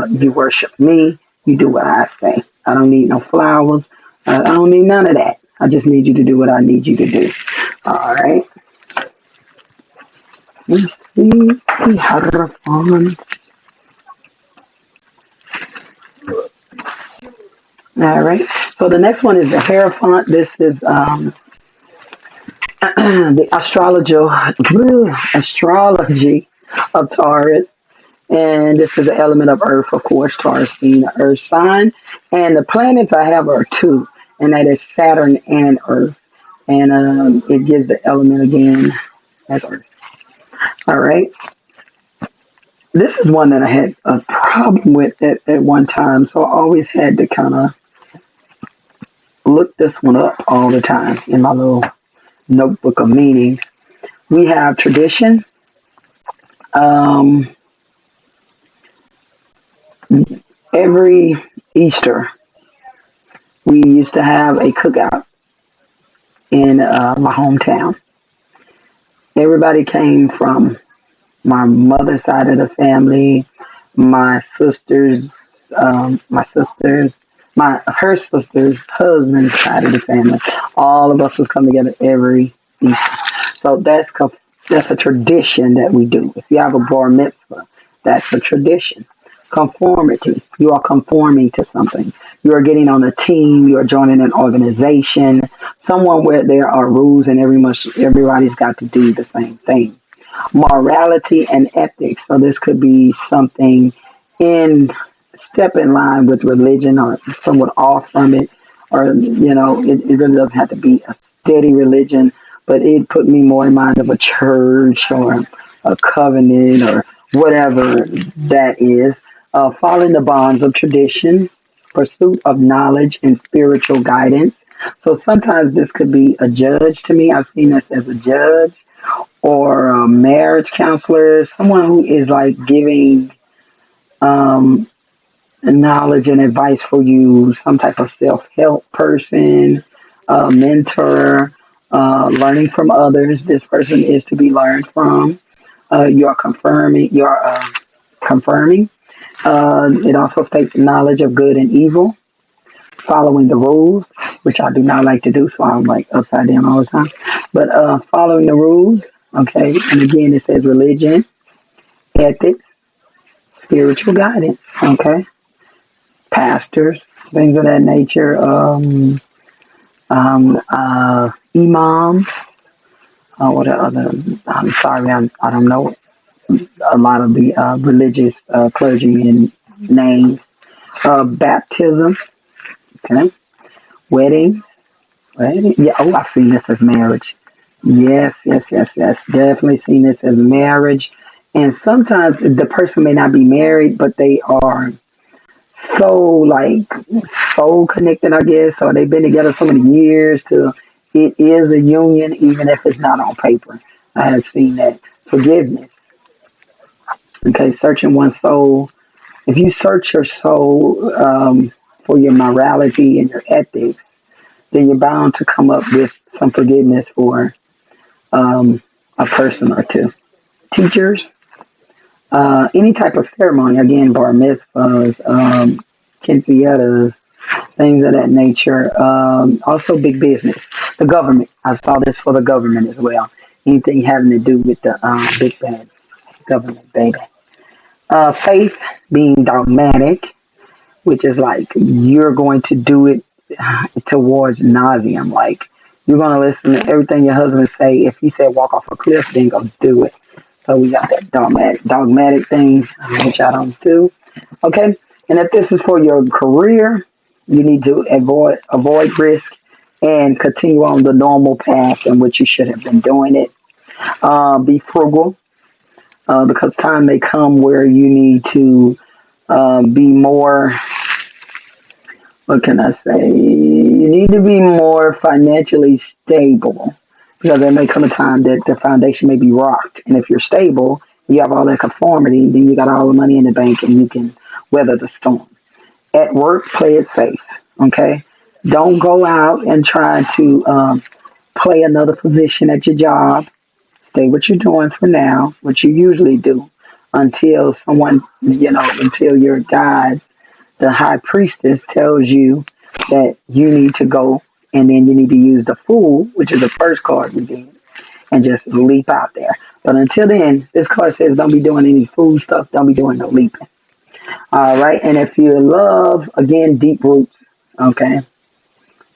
You worship me, you do what I say. I don't need no flowers. I don't need none of that. I just need you to do what I need you to do. All right. Let's see. We have it on. All right. So the next one is the Hierophant. This is the astrology of Taurus. And this is the element of Earth, of course, Taurus being the Earth sign. And the planets I have are two, and that is Saturn and Earth. And it gives the element again as Earth. All right. This is one that I had a problem with at one time, so I always had to kind of look this one up all the time in my little notebook of meanings. We have tradition. Um, every Easter, we used to have a cookout in my hometown. Everybody came from my mother's side of the family, my sisters, my sisters, my her sister's husband's side of the family. All of us would come together every Easter. So that's a tradition that we do. If you have a bar mitzvah, that's a tradition. Conformity. You are conforming to something. You are getting on a team. You are joining an organization. Someone where there are rules and everybody's got to do the same thing. Morality and ethics. So this could be something in step in line with religion or somewhat off from it. Or, it really doesn't have to be a steady religion, but it put me more in mind of a church or a covenant or whatever that is. Following the bonds of tradition, pursuit of knowledge and spiritual guidance. So sometimes this could be a judge to me. I've seen this as a judge or a marriage counselor, someone who is like giving um, knowledge and advice for you, some type of self help person, mentor, learning from others. This person is to be learned from. You are confirming. You are confirming. It also states knowledge of good and evil, following the rules, which I do not like to do, so I'm like upside down all the time. But following the rules, okay. And again, it says religion, ethics, spiritual guidance, okay. Pastors, things of that nature, imams, what are other, I'm sorry, I don't know a lot of the religious clergymen names. Baptism, okay. Wedding, wedding. Yeah, oh, I've seen this as marriage. Yes, yes, yes, yes. Definitely seen this as marriage. And sometimes the person may not be married, but they are so like soul connected, I guess, or they've been together so many years to it is a union, even if it's not on paper. I have seen that. Forgiveness. Okay, searching one's soul. If you search your soul for your morality and your ethics, then you're bound to come up with some forgiveness for a person or two. teachers, any type of ceremony, again, bar mitzvahs, quinceañeras, things of that nature. Also, big business, the government. I saw this for the government as well. Anything having to do with the big bad government, baby. Faith, being dogmatic, which is like you're going to do it towards nauseum. Like you're going to listen to everything your husband say. If he said walk off a cliff, then go do it. So we got that dogmatic thing, which I don't do. Okay, and if this is for your career, you need to avoid risk and continue on the normal path in which you should have been doing it. Be frugal because time may come where you need to be more, what can I say? You need to be more financially stable because there may come a time that the foundation may be rocked. And if you're stable, you have all that conformity, then you got all the money in the bank and you can weather the storm. At work, play it safe. Okay? Don't go out and try to play another position at your job. Stay what you're doing for now, what you usually do, until someone, until your guides, the high priestess, tells you that you need to go, and then you need to use the fool, which is the first card we did, and just leap out there. But until then, this card says don't be doing any fool stuff, don't be doing no leaping. All right, and if you love, again, deep roots, okay,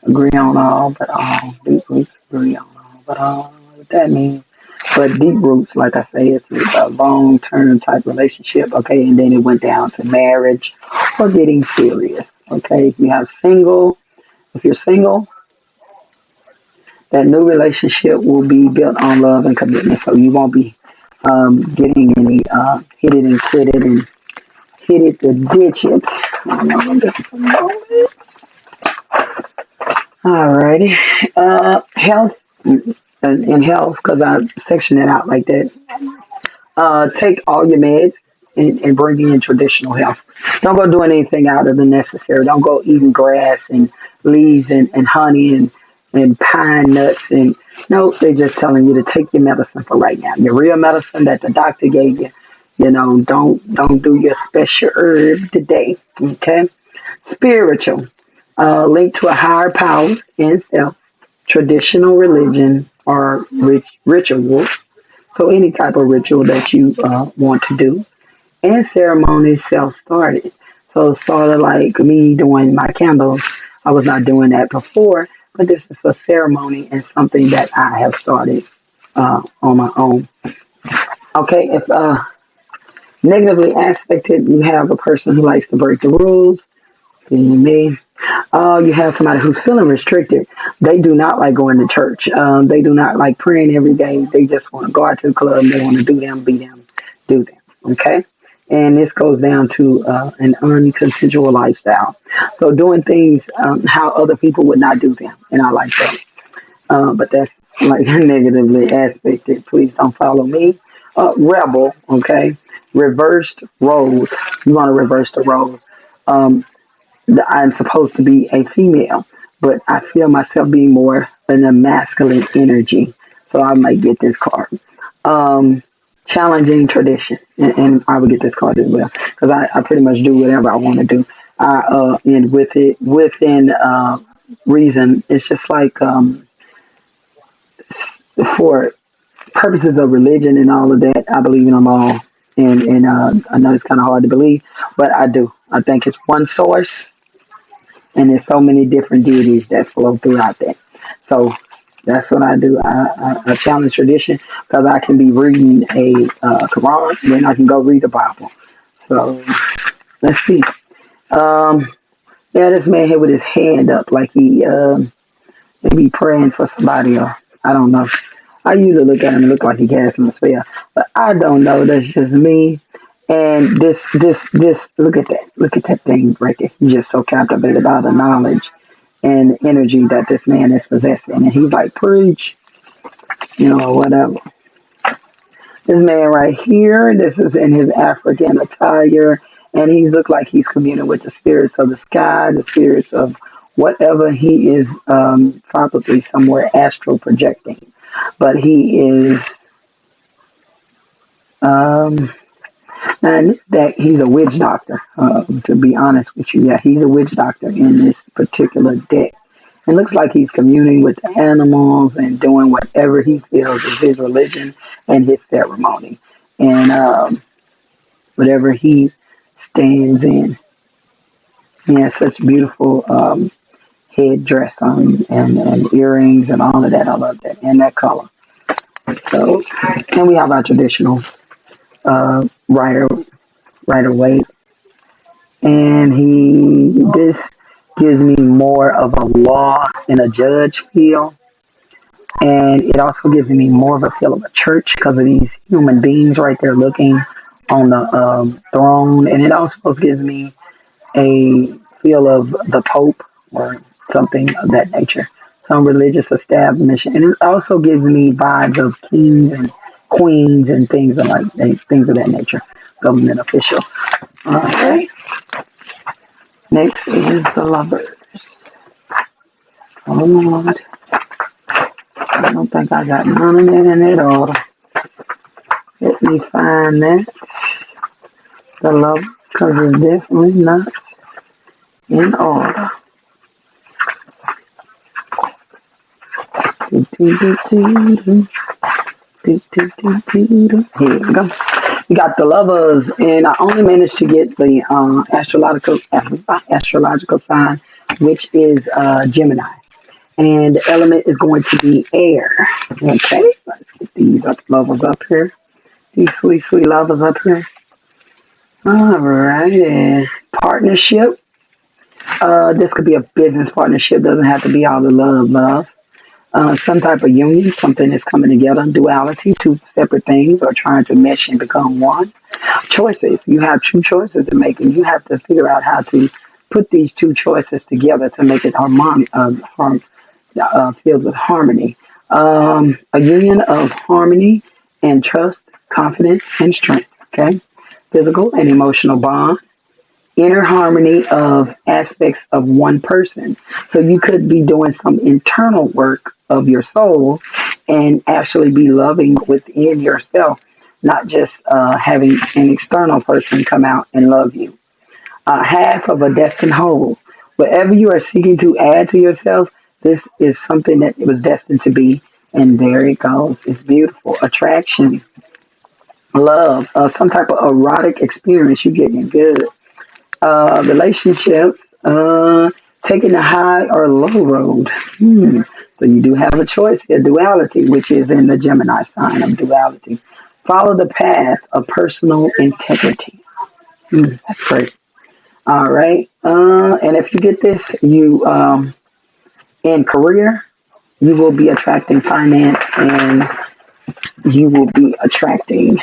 agree on all, but all, deep roots, agree on all, but all, what that means. But deep roots, like I say, it's a long term type relationship, okay, and then it went down to marriage or getting serious, okay. If you're single, that new relationship will be built on love and commitment, so you won't be getting any hit it and quit it and hit it to ditch it. Just a moment. Alrighty. Health, in health, because I section it out like that. Take all your meds and bring in traditional health. Don't go doing anything out of the necessary. Don't go eating grass and leaves and honey and pine nuts. And no, they're just telling you to take your medicine for right now. Your real medicine that the doctor gave you. Don't do your special herb today. Okay. Spiritual, linked to a higher power in self, traditional religion or rituals. So any type of ritual that you want to do, and ceremonies self-started. So it's sort of like me doing my candles. I was not doing that before, but this is a ceremony and something that I have started on my own. Okay, if negatively aspected, you have a person who likes to break the rules. Being me. You have somebody who's feeling restricted. They do not like going to church. They do not like praying every day. They just want to go out to the club. They want to do them, be them, do them. Okay? And this goes down to an unconsensual lifestyle. So doing things how other people would not do them. And I like that. But that's like negatively aspected. Please don't follow me. Rebel, okay? Reversed roles. You want to reverse the roles. Um, I'm supposed to be a female, but I feel myself being more in a masculine energy. So I might get this card. Um, Challenging tradition, and I would get this card as well because I pretty much do whatever I want to do. And with it within reason, it's just like for purposes of religion and all of that, I believe in them all. And I know it's kind of hard to believe, but I do. I think it's one source and there's so many different deities that flow throughout that. So that's what I do. I challenge tradition because I can be reading a Quran, then I can go read the Bible. So let's see. Um, yeah, this man here with his hand up like he maybe praying for somebody or I don't know. I usually look at him and look like he has some spell, but I don't know. That's just me. And this, look at that thing right there. He's just so captivated by the knowledge and energy that this man is possessing. And he's like, preach, whatever. This man right here, this is in his African attire, and he look like he's communing with the spirits of the sky, the spirits of whatever he is, probably somewhere astral projecting. But he is Um, and that he's a witch doctor. To be honest with you, yeah, he's a witch doctor in this particular deck. It looks like he's communing with the animals and doing whatever he feels is his religion and his ceremony, and whatever he stands in. He has such beautiful headdress on and earrings and all of that. I love that and that color. So, and we have our traditional rider weight, and he this gives me more of a law and a judge feel, and it also gives me more of a feel of a church because of these human beings right there looking on the throne, and it also gives me a feel of the Pope or something of that nature, some religious establishment, and it also gives me vibes of kings and queens and things of that nature, government officials. All right. Next is the lovers. Oh Lord, I don't think I got none of that in that order. Let me find that the lovers, because it's definitely not in order. Here we go. We got the lovers, and I only managed to get the astrological sign, which is Gemini, and the element is going to be air. Okay, let's get these lovers up here. These sweet lovers up here. All right, partnership. This could be a business partnership. Doesn't have to be all the love. Some type of union, something is coming together. Duality, two separate things are trying to mesh and become one. Choices. You have two choices to make, and you have to figure out how to put these two choices together to make it filled with harmony. A union of harmony and trust, confidence, and strength. Okay, physical and emotional bond, inner harmony of aspects of one person. So you could be doing some internal work of your soul and actually be loving within yourself, not just having an external person come out and love you. Half of a destined whole. Whatever you are seeking to add to yourself, this is something that it was destined to be. And there it goes. It's beautiful. Attraction, love, some type of erotic experience. You're getting good relationships, taking the high or low road. So you do have a choice here, duality, which is in the Gemini sign of duality. Follow the path of personal integrity. That's great. All right. And if you get this, you in career, you will be attracting finance and you will be attracting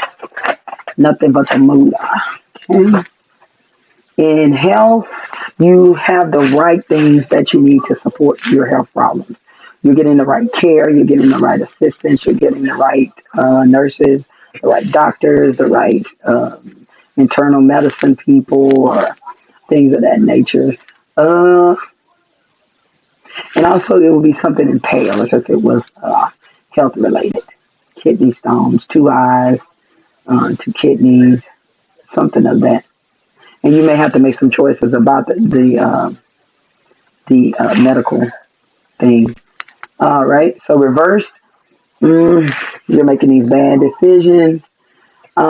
nothing but the moolah. Okay? In health, you have the right things that you need to support your health problems. You're getting the right care, you're getting the right assistance, you're getting the right nurses, the right doctors, the right internal medicine people, or things of that nature. Uh, and also, it will be something in as if it was health related. Kidney stones, two eyes, two kidneys, something of that. And you may have to make some choices about the medical thing. All right. So reversed, you're making these bad decisions.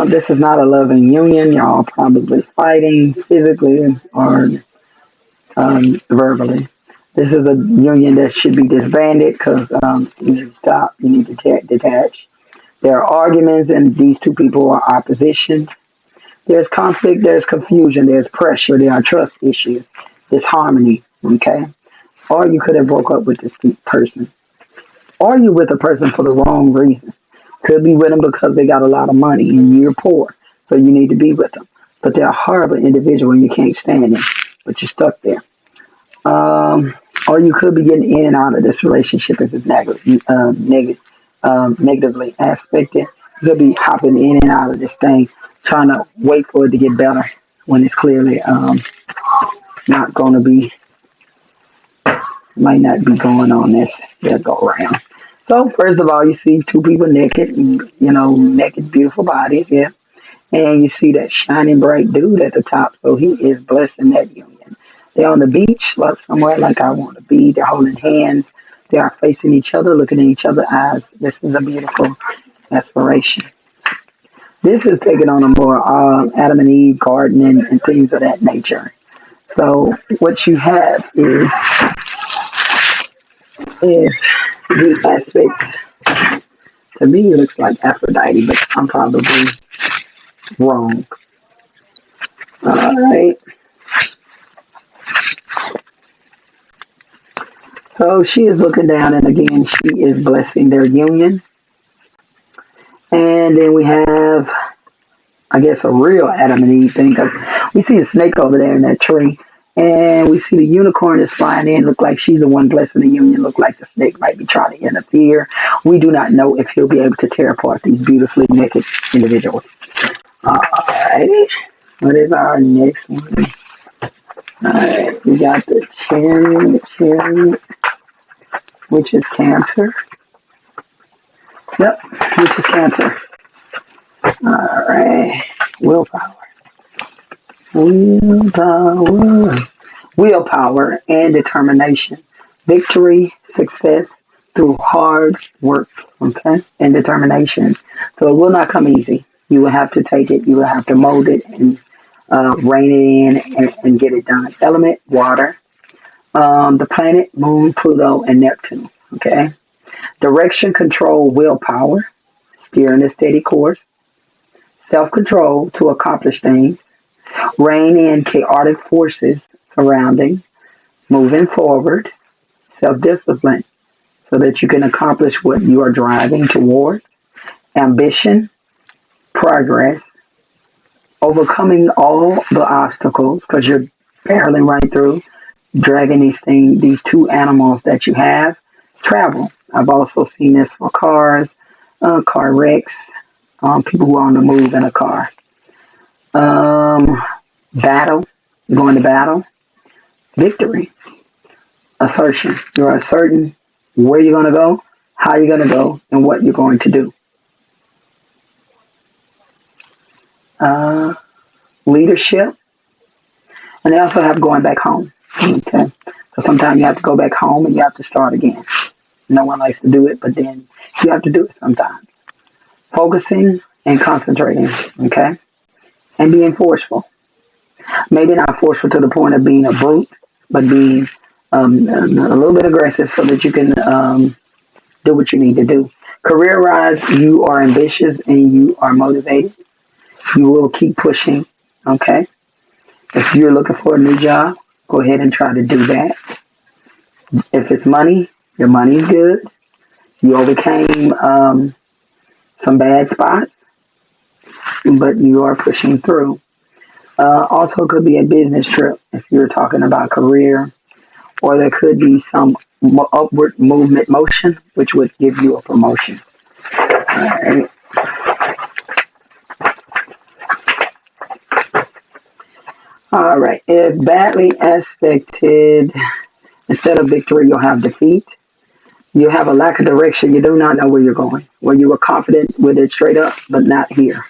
This is not a loving union. Y'all probably fighting physically or verbally. This is a union that should be disbanded because you need to stop. You need to detach. There are arguments, and these two people are opposition. There's conflict, there's confusion, there's pressure, there are trust issues, disharmony, okay? Or you could have broke up with this person. Or you with a person for the wrong reason. Could be with them because they got a lot of money and you're poor, so you need to be with them. But they're a horrible individual and you can't stand them, but you're stuck there. Um, or you could be getting in and out of this relationship if it's negatively aspected. You could be hopping in and out of this thing, trying to wait for it to get better when it's clearly not going to be, might not be going on this go around. So first of all, you see two people naked, naked, beautiful bodies. Yeah. And you see that shining bright dude at the top, so he is blessing that union. They're on the beach, like somewhere like I want to be. They're holding hands. They are facing each other, looking in each other's eyes. This is a beautiful aspiration. This is taking on a more Adam and Eve gardening and things of that nature. So what you have is the aspect. To me, it looks like Aphrodite, but I'm probably wrong. All right. So she is looking down, and again, she is blessing their union. And then we have, I guess, a real Adam and Eve thing because we see a snake over there in that tree. And we see the unicorn is flying in. Look like she's the one blessing the union. Look like the snake might be trying to interfere. We do not know if he'll be able to tear apart these beautifully naked individuals. Alrighty. What is our next one? Alright, we got the chariot, which is Cancer. Yep, which is Cancer. Alright. Willpower. Willpower. Willpower and determination. Victory, success through hard work, okay, and determination. So it will not come easy. You will have to take it, you will have to mold it and rein it in and get it done. Element, water. The planet, moon, Pluto, and Neptune, okay. Direction, control, willpower, steering a steady course. Self-control to accomplish things. Rein in chaotic forces surrounding, moving forward, self-discipline so that you can accomplish what you are driving towards, ambition, progress, overcoming all the obstacles because you're barreling right through, dragging these two animals that you have, travel. I've also seen this for cars, car wrecks, people who are on the move in a car. Um, Battle, going to battle, victory, assertion. You're asserting where you're going to go, how you're going to go, and what you're going to do. Uh, Leadership, and they also have going back home. Okay, so sometimes you have to go back home and you have to start again. No one likes to do it, but then you have to do it sometimes. Focusing and concentrating. Okay, and being forceful. Maybe not forceful to the point of being a brute, but being a little bit aggressive so that you can do what you need to do. Career wise, you are ambitious and you are motivated. You will keep pushing. Okay. If you're looking for a new job, go ahead and try to do that. If it's money, your money is good. You overcame some bad spots, but you are pushing through. Also, could be a business trip if you're talking about career, or there could be some upward movement motion, which would give you a promotion. All right. All right. If badly aspected, instead of victory, you'll have defeat. You have a lack of direction. You do not know where you're going. Where you were confident with it straight up, but not here.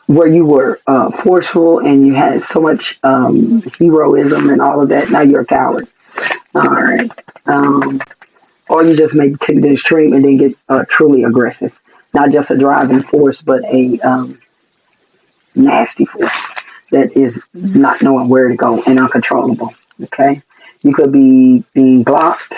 Where you were forceful and you had so much heroism and all of that, now you're a coward. All right. Um, or you just may take the extreme and then get truly aggressive. Not just a driving force, but a nasty force that is not knowing where to go and uncontrollable. Okay. You could be being blocked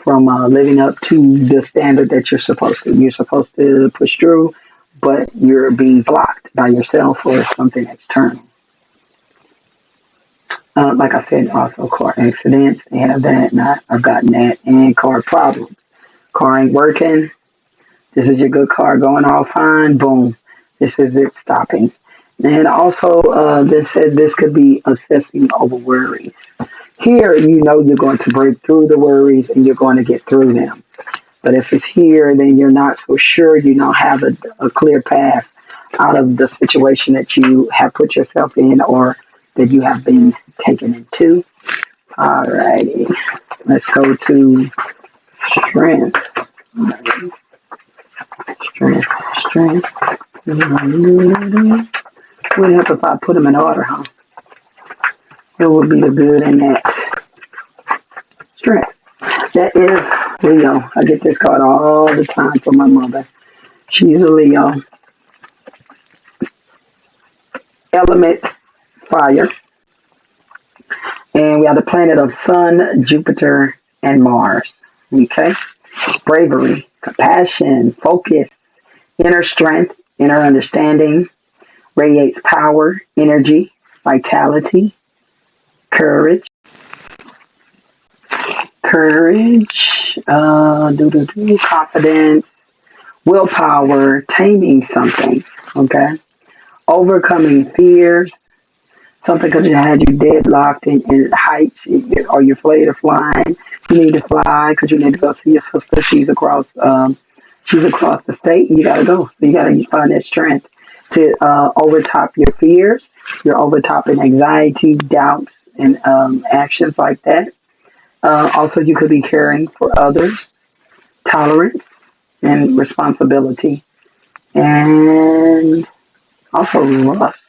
from living up to the standard that you're supposed to. You're supposed to push through, but you're being blocked by yourself or something external. Like I said, also car accidents, they have that, and I've gotten that, and car problems. Car ain't working. This is your good car going all fine. Boom. This is it stopping. And also, this says this could be obsessing over worries. Here, you know you're going to break through the worries and you're going to get through them. But if it's here, then you're not so sure. You don't have a clear path out of the situation that you have put yourself in or that you have been taken into. All righty. Let's go to strength. Strength, strength. Would help if I put them in order, huh? It would be the good in that strength. That is Leo. I get this card all the time from my mother. She's a Leo. Element fire. And we have the planet of Sun, Jupiter, and Mars. Okay? Bravery, compassion, focus, inner strength, inner understanding, radiates power, energy, vitality, courage, confidence, willpower, taming something, okay? Overcoming fears, something because you had you deadlocked in heights, or you're afraid of flying. You need to fly because you need to go see your sister. She's across the state. And you got to go. So you got to find that strength to overtop your fears. You're overtopping anxiety, doubts, and actions like that. Also, you could be caring for others, tolerance, and responsibility, and also lust.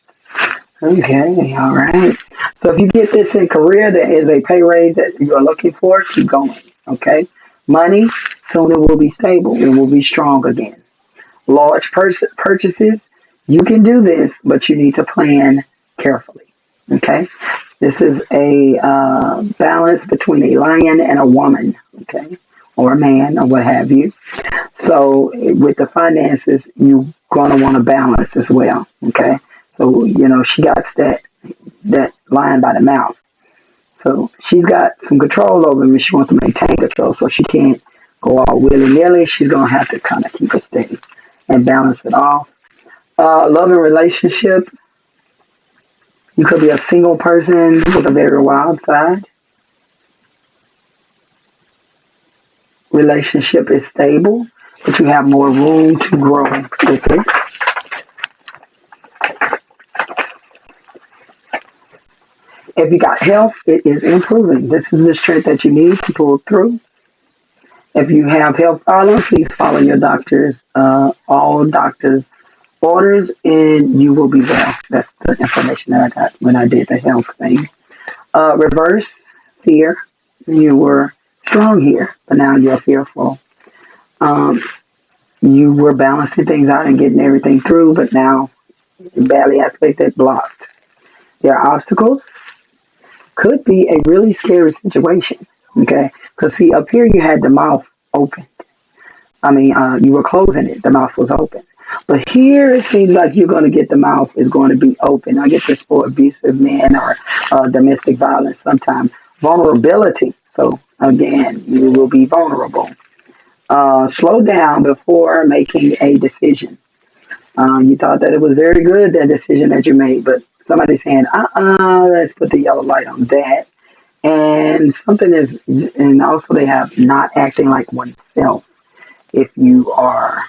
Okay, all right. So if you get this in career, there is a pay raise that you are looking for. Keep going. Okay. Money soon it will be stable. It will be strong again. Large purchases. You can do this, but you need to plan carefully. Okay. This is a balance between a lion and a woman. Okay. Or a man or what have you. So with the finances, you're gonna want to balance as well. Okay. So she got that lion by the mouth. So she's got some control over me. She wants to maintain control, so she can't go all willy nilly. She's gonna have to kind of keep it steady and balance it off. Love and relationship. You could be a single person with a very wild side. Relationship is stable, but you have more room to grow with it. If you got health, it is improving. This is the strength that you need to pull through. If you have health problems, please follow your all doctors' orders, and you will be well. That's the information that I got when I did the health thing. Reverse fear. You were strong here, but now you're fearful. Um, you were balancing things out and getting everything through, but now badly aspected, blocked. There are obstacles. Could be a really scary situation. Okay, because see up here you had the mouth open. I mean, you were closing it. The mouth was open. But here it seems like you're going to get the mouth is going to be open. I get this for abusive men or domestic violence sometimes. Vulnerability. So again, you will be vulnerable. Slow down before making a decision. You thought that it was very good, that decision that you made, but somebody's saying, let's put the yellow light on that. And and also they have not acting like oneself. If you are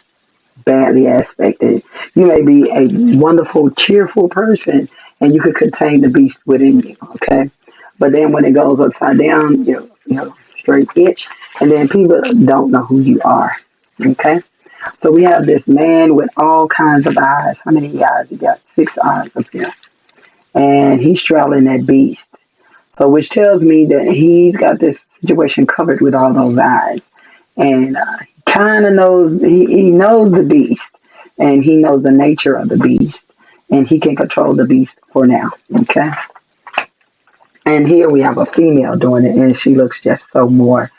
badly aspected. You may be a wonderful, cheerful person, and you could contain the beast within you. Okay, but then when it goes upside down, straight itch, and then people don't know who you are. Okay, so we have this man with all kinds of eyes. How many eyes? He got 6 eyes up here, and he's straddling that beast. So, which tells me that he's got this situation covered with all those eyes, and kind of knows he knows the beast, and he knows the nature of the beast, and he can control the beast for now. Okay, and here we have a female doing it, and she looks just so more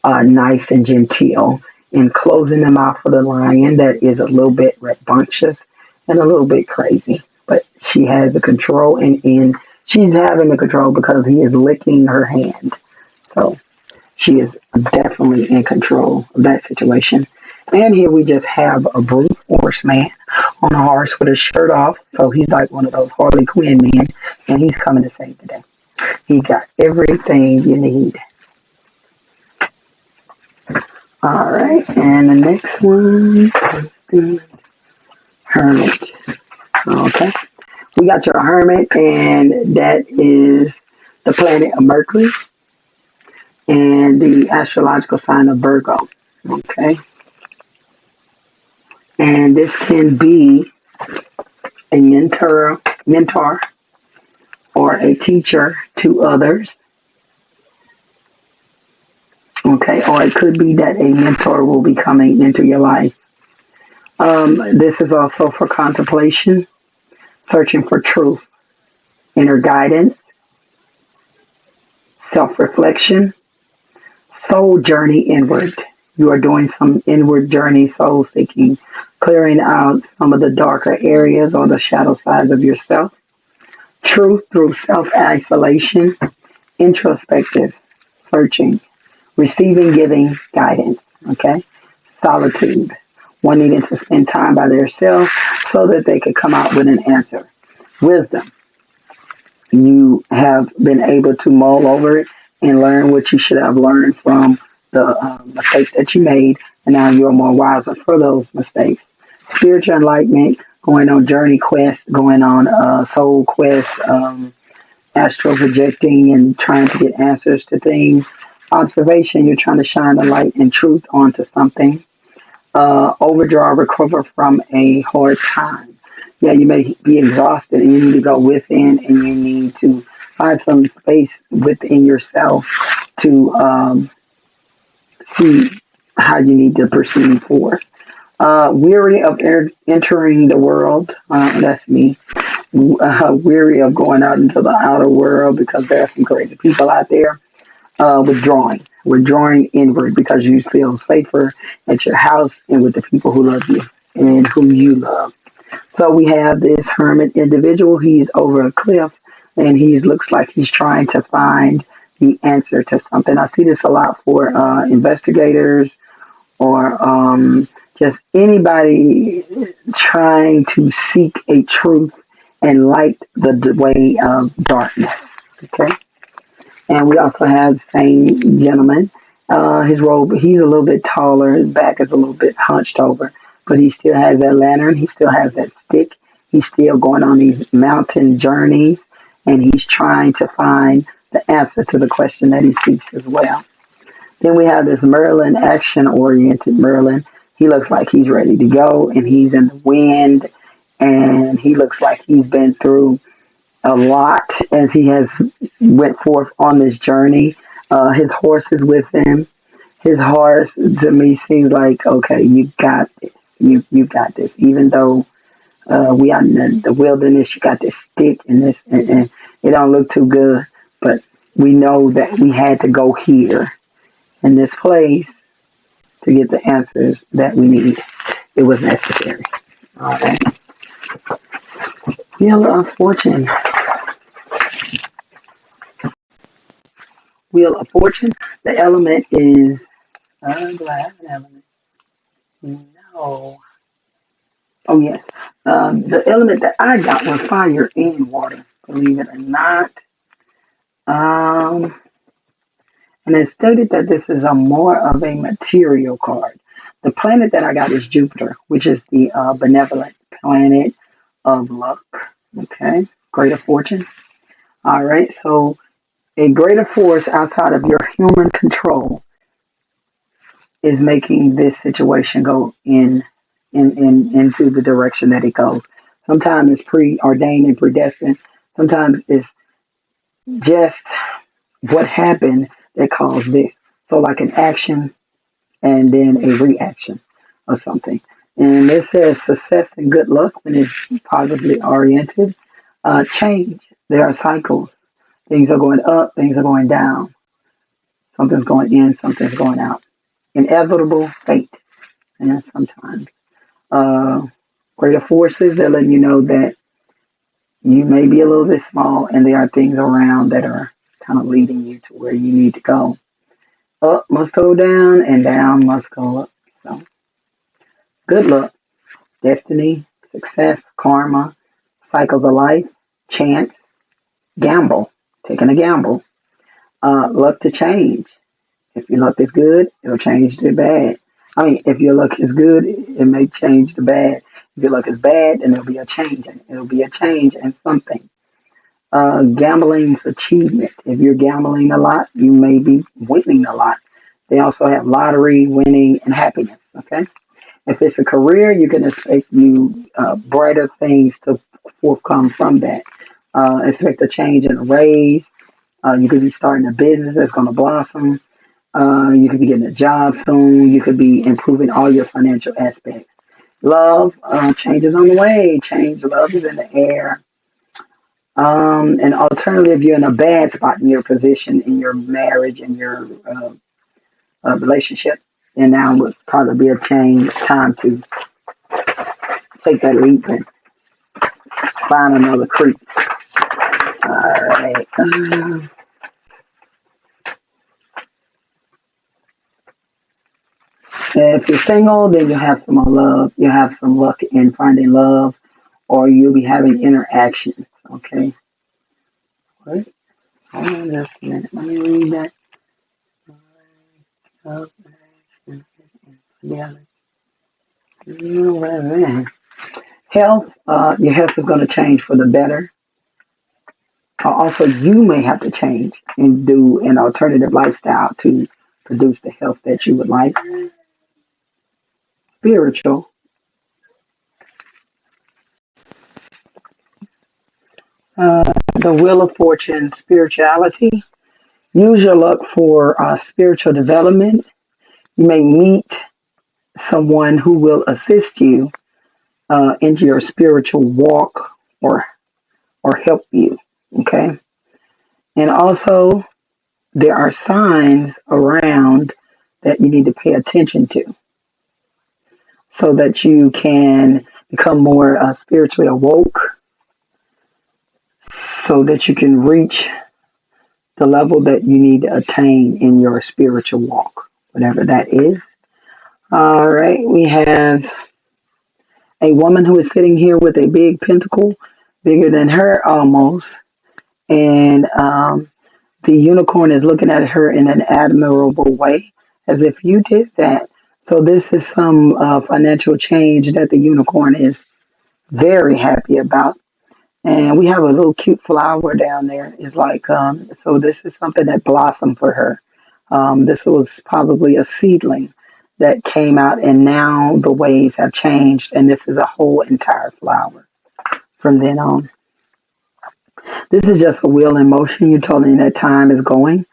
nice and genteel, and closing the mouth of the lion that is a little bit rambunctious and a little bit crazy, but she has the control, and she's having the control because he is licking her hand. So she is definitely in control of that situation. And here we just have a brute force man on a horse with his shirt off. So he's like one of those Harley Quinn men, and he's coming to save the day. He got everything you need. All right, and the next one is the hermit. Okay, we got your hermit, and that is the planet of Mercury and the astrological sign of Virgo. Okay, and this can be a mentor, or a teacher to others. Okay, or it could be that a mentor will be coming into your life. This is also for contemplation, searching for truth, inner guidance, self reflection, soul journey inward. You are doing some inward journey, soul seeking, clearing out some of the darker areas or the shadow sides of yourself. Truth through self isolation, introspective, searching, receiving, giving guidance. Okay, solitude, one needing to spend time by themselves so that they could come out with an answer. Wisdom, you have been able to mull over it and learn what you should have learned from the mistakes that you made, and now you're more wiser for those mistakes. Spiritual enlightenment, going on journey quest, going on soul quest, astral projecting and trying to get answers to things. Observation, you're trying to shine the light and truth onto something. Overdraw, recover from a hard time. Yeah, you may be exhausted and you need to go within and you need to find some space within yourself to see how you need to proceed forth. Weary of entering the world, that's me. Weary of going out into the outer world because there are some crazy people out there. Withdrawing inward because you feel safer at your house and with the people who love you and whom you love. So we have this hermit individual. He's over a cliff and he looks like he's trying to find the answer to something. I see this a lot for investigators or just anybody trying to seek a truth and light the way of darkness. Okay. And we also have the same gentleman. His robe, he's a little bit taller. His back is a little bit hunched over, but he still has that lantern. He still has that stick. He's still going on these mountain journeys, and he's trying to find the answer to the question that he seeks as well. Then we have this Merlin, action-oriented Merlin. He looks like he's ready to go, and he's in the wind, and he looks like he's been through a lot as he has went forth on this journey. His horse is with him. His horse to me seems like, okay, you got this. You got this. Even though we are in the wilderness, you got this stick and this, and it don't look too good, but we know that we had to go here in this place to get the answers that we need. It was necessary. All right. Wheel of Fortune. Wheel of Fortune. The element is. Do I have an element? No. Oh yes. The element that I got was fire and water. Believe it or not. Um, and it stated that this is a more of a material card. The planet that I got is Jupiter, which is the benevolent planet of luck. Okay, greater fortune. All right, so a greater force outside of your human control is making this situation go into the direction that it goes. Sometimes it's preordained and predestined. Sometimes it's just what happened that caused this. So like an action and then a reaction or something. And it says success and good luck when it's positively oriented. Change. There are cycles. Things are going up, things are going down. Something's going in, something's going out. Inevitable fate. And sometimes uh, greater forces, they're letting you know that you may be a little bit small and there are things around that are kind of leading you to where you need to go. Up must go down and down must go up. So good luck, destiny, success, karma, cycles of life, chance, gamble, taking a gamble, luck to change. If your luck is good, it'll change to bad. I mean, if your luck is good, it may change to bad. If your luck is bad, then there'll be a change. It'll be a change in something. Gambling's achievement. If you're gambling a lot, you may be winning a lot. They also have lottery, winning, and happiness. Okay. If it's a career, you can expect you brighter things to forthcome from that. Expect a change in a raise. You could be starting a business that's going to blossom. You could be getting a job soon. You could be improving all your financial aspects. Love, change is on the way. Change, love is in the air. And alternative, you're in a bad spot in your position, in your marriage, in your relationship, and now would probably be a change time to take that leap and find another creek. All right. If you're single, then you have some more love. You have some luck in finding love, or you'll be having interactions. Okay. What? Hold on just a minute. Let me read that. Love, yeah. Health, your health is going to change for the better. Also, you may have to change and do an alternative lifestyle to produce the health that you would like. Spiritual, the wheel of fortune, spirituality. Use your luck for spiritual development. You may meet someone who will assist you into your spiritual walk or help you. Okay, and also there are signs around that you need to pay attention to so that you can become more spiritually awoke, so that you can reach the level that you need to attain in your spiritual walk, whatever that is. All right, we have a woman who is sitting here with a big pentacle, bigger than her almost, and the unicorn is looking at her in an admirable way, as if you did that. So this is some financial change that the unicorn is very happy about. And we have a little cute flower down there. It's like, so this is something that blossomed for her. This was probably a seedling that came out, and now the ways have changed, and this is a whole entire flower from then on. This is just a wheel in motion. You told me that time is going,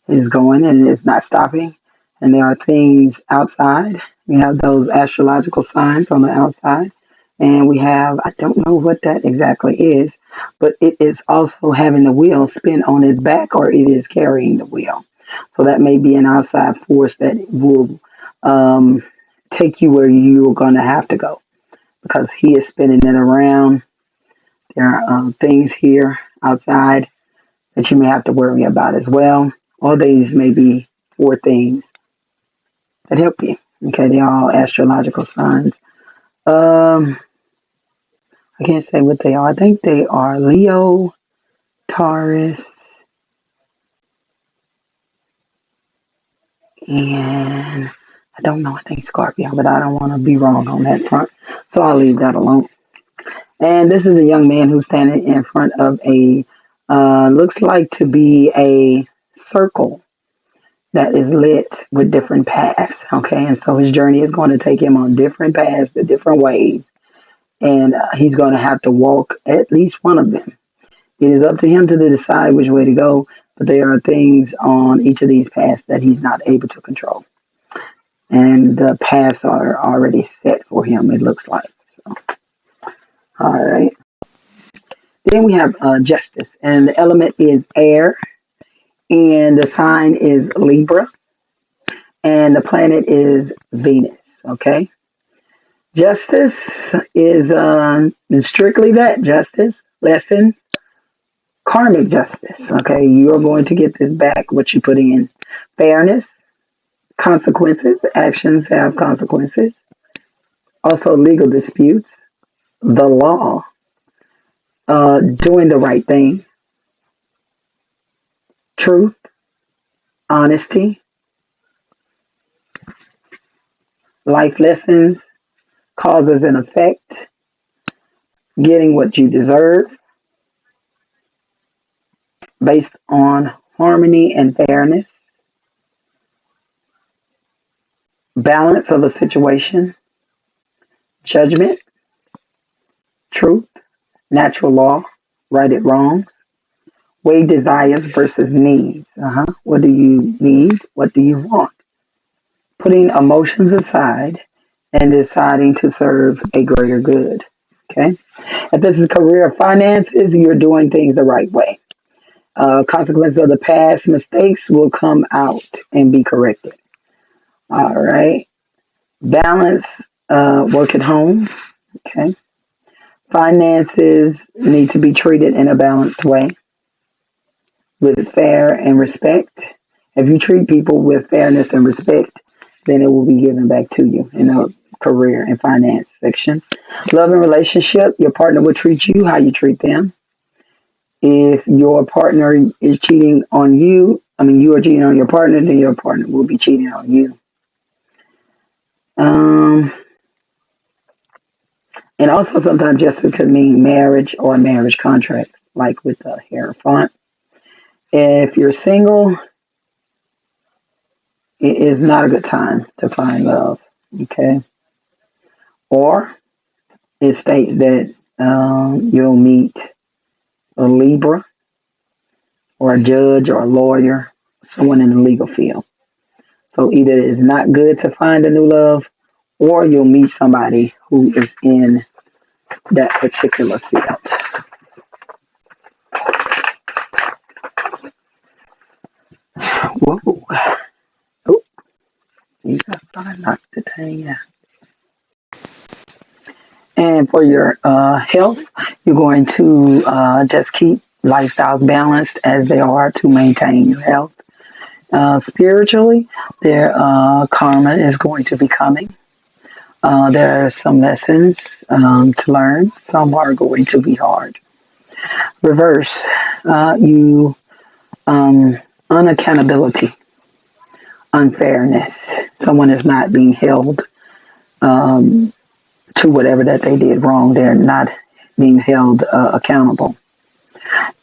and it's not stopping. And there are things outside. We have those astrological signs on the outside. And we have, I don't know what that exactly is, but it is also having the wheel spin on its back, or it is carrying the wheel. So that may be an outside force that will um, take you where you're going to have to go because he is spinning it around. There are things here outside that you may have to worry about as well. All these may be four things that help you. Okay, they're all astrological signs. Um, I can't say what they are. I think they are Leo, Taurus, and I don't know. I think Scorpio, but I don't want to be wrong on that front, so I'll leave that alone. And this is a young man who's standing in front of a looks like to be a circle that is lit with different paths. Okay, and so his journey is going to take him on different paths, the different ways, and he's going to have to walk at least one of them. It is up to him to decide which way to go, but there are things on each of these paths that he's not able to control, and the paths are already set for him. It looks like. So, all right. Then we have justice, and the element is air, and the sign is Libra, and the planet is Venus. Okay. Justice is strictly that justice, lesson, karmic justice. Okay, you are going to get this back, what you put in. Fairness, consequences, actions have consequences. Also, legal disputes, the law, doing the right thing, truth, honesty, life lessons, causes and effect, getting what you deserve based on harmony and fairness, balance of a situation, judgment, truth, natural law, right it wrongs, weigh desires versus needs. What do you need? What do you want? Putting emotions aside and deciding to serve a greater good. Okay. If this is career finances, you're doing things the right way. Consequences of the past mistakes will come out and be corrected. All right. Balance, work at home. Okay. Finances need to be treated in a balanced way with fair and respect. If you treat people with fairness and respect, then it will be given back to you in a career and finance section. Love and relationship, your partner will treat you how you treat them. If your partner is cheating on you, you are cheating on your partner, then your partner will be cheating on you. Um, and also sometimes justice could mean marriage or marriage contracts, like with the Hierophant. If you're single, it is not a good time to find love. Okay. Or it states that you'll meet a Libra or a judge or a lawyer, someone in the legal field. So either it's not good to find a new love, or you'll meet somebody who is in that particular field. Whoa. Oh, you got to knock the thing out. And for your health, you're going to just keep lifestyles balanced as they are to maintain your health. Spiritually, their karma is going to be coming. There are some lessons to learn. Some are going to be hard. Reverse, you unaccountability, unfairness. Someone is not being held um, to whatever that they did wrong. They're not being held accountable.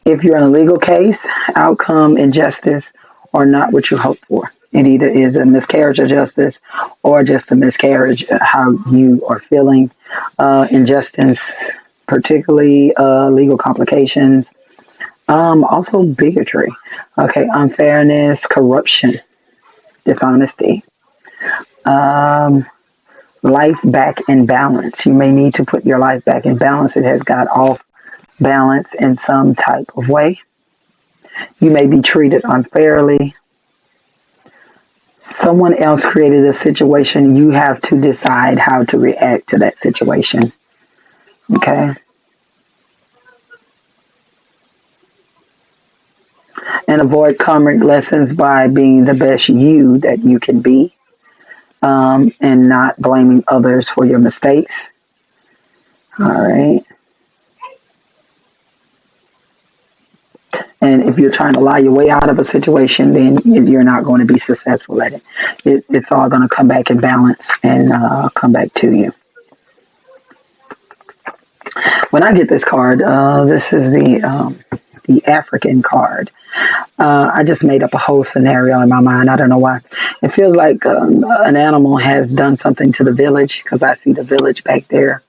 If you're in a legal case, outcome and justice are not what you hope for. It either is a miscarriage of justice or just a miscarriage of how you are feeling. Injustice, particularly legal complications. Also bigotry. Okay, unfairness, corruption, dishonesty. Um, Life back in balance. You may need to put your life back in balance. It has got off balance in some type of way. You may be treated unfairly. Someone else created a situation. You have to decide how to react to that situation. Okay. And avoid karmic lessons by being the best you that you can be, and not blaming others for your mistakes. All right. And if you're trying to lie your way out of a situation, then you're not going to be successful at it. It's all going to come back in balance and come back to you. When I get this card, this is the African card. I just made up a whole scenario in my mind. I don't know why. It feels like an animal has done something to the village because I see the village back there.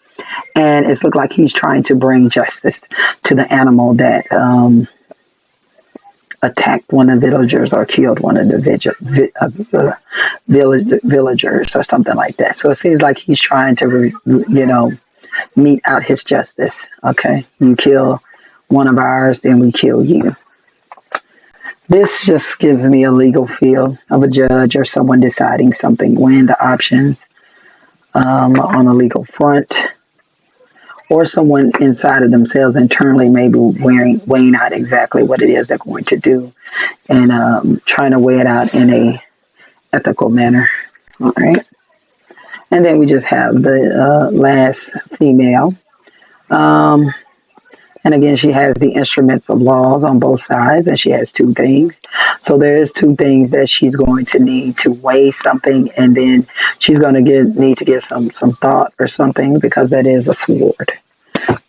And it's looked like he's trying to bring justice to the animal that attacked one of the villagers or killed one of the villagers or something like that. So it seems like he's trying to, mete out his justice. Okay, you kill one of ours, then we kill you. This just gives me a legal feel of a judge or someone deciding something, weighing the options on a legal front, or someone inside of themselves internally maybe weighing out exactly what it is they're going to do and trying to weigh it out in a ethical manner. All right. And then we just have the last female. Um, and again, she has the instruments of laws on both sides, and she has two things. So there is two things that she's going to need to weigh something, and then she's going to need to give some thought or something because that is a sword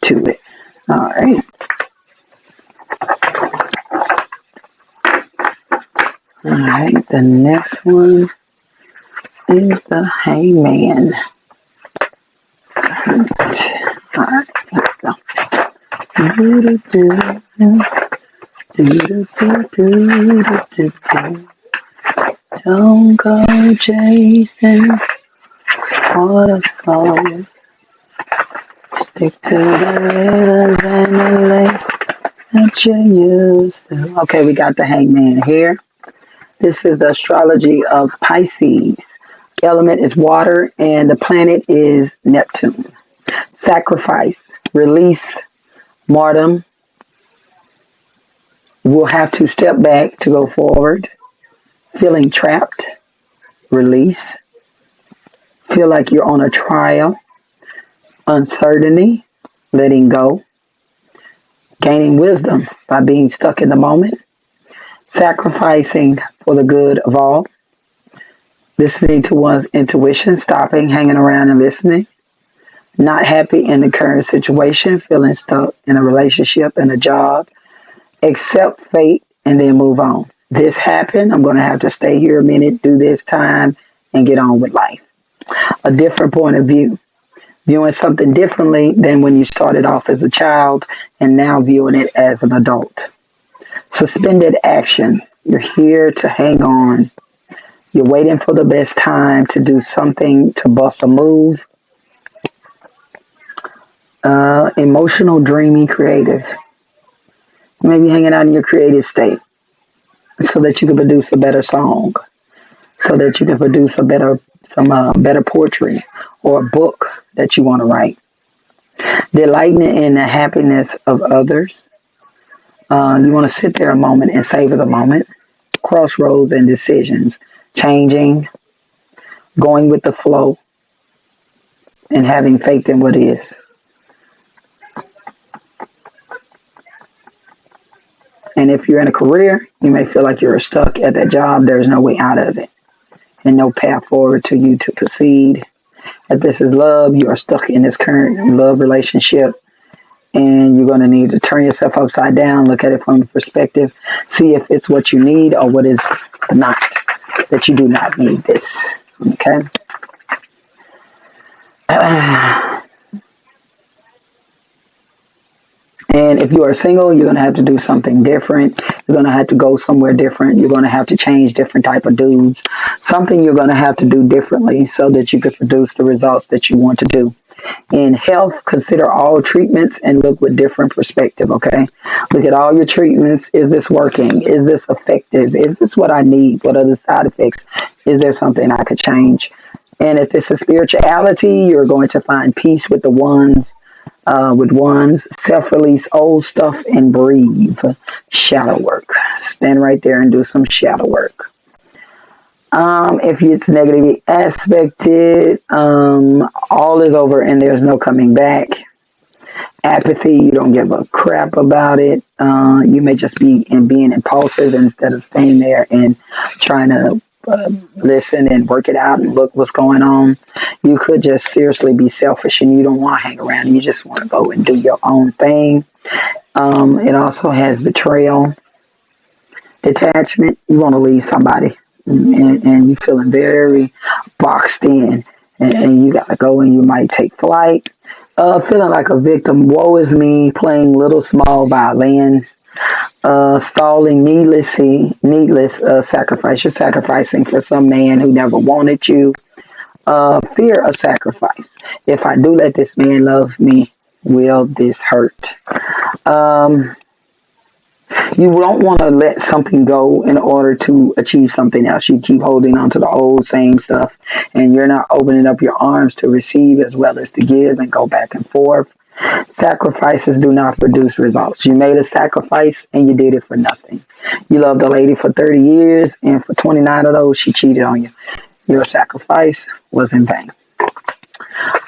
to it. All right. All right. The next one is the Hangman. Do, do, do, do, do, do, do, do. Don't go chasing waterfalls. Stick to the rivers and the lakes that you used to. Okay, we got the hangman here. This is the astrology of Pisces. The element is water and the planet is Neptune. Sacrifice, release, martyrdom. We'll have to step back to go forward. Feeling trapped, release. Feel like you're on a trial, uncertainty, letting go. Gaining wisdom by being stuck in the moment. Sacrificing for the good of all. Listening to one's intuition, stopping, hanging around and listening. Not happy in the current situation, feeling stuck in a relationship and a job. Accept fate and then move on. This happened. I'm going to have to stay here a minute, do this time, and get on with life. A different point of view. Viewing something differently than when you started off as a child and now viewing it as an adult. Suspended action. You're here to hang on. You're waiting for the best time to do something to bust a move. Emotional, dreamy, creative. Maybe hanging out in your creative state so that you can produce a better song, so that you can produce better poetry or a book that you want to write. Delighting in the happiness of others. You want to sit there a moment and savor the moment. Crossroads and decisions. Changing, going with the flow, and having faith in what is. And if you're in a career, you may feel like you're stuck at that job. There's no way out of it and no path forward to you to proceed. If this is love, you are stuck in this current love relationship and you're going to need to turn yourself upside down, look at it from the perspective, see if it's what you need or what is not, that you do not need this. Okay? And if you are single, you're going to have to do something different. You're going to have to go somewhere different. You're going to have to change different type of dudes. Something you're going to have to do differently so that you can produce the results that you want to do. In health, consider all treatments and look with different perspective, okay? Look at all your treatments. Is this working? Is this effective? Is this what I need? What are the side effects? Is there something I could change? And if it's a spirituality, you're going to find peace with the ones. With one's self-release old stuff and breathe. Shadow work. Stand right there and do some shadow work. If it's negatively aspected, all is over and there's no coming back. Apathy, you don't give a crap about it. You may just be being impulsive instead of staying there and trying to listen and work it out and look what's going on. You could just seriously be selfish and you don't want to hang around. You just want to go and do your own thing. It also has betrayal, detachment. You want to leave somebody and you're feeling very boxed in and you got to go and you might take flight. Feeling like a victim. Woe is me, playing little small violins. Stalling needless sacrifice. You're sacrificing for some man who never wanted you. Fear of sacrifice. If I do let this man love me, will this hurt? You don't want to let something go in order to achieve something else. You keep holding on to the old same stuff, and you're not opening up your arms to receive as well as to give and go back and forth. Sacrifices do not produce results. You made a sacrifice and you did it for nothing. You loved a lady for 30 years and for 29 of those she cheated on you. Your sacrifice was in vain.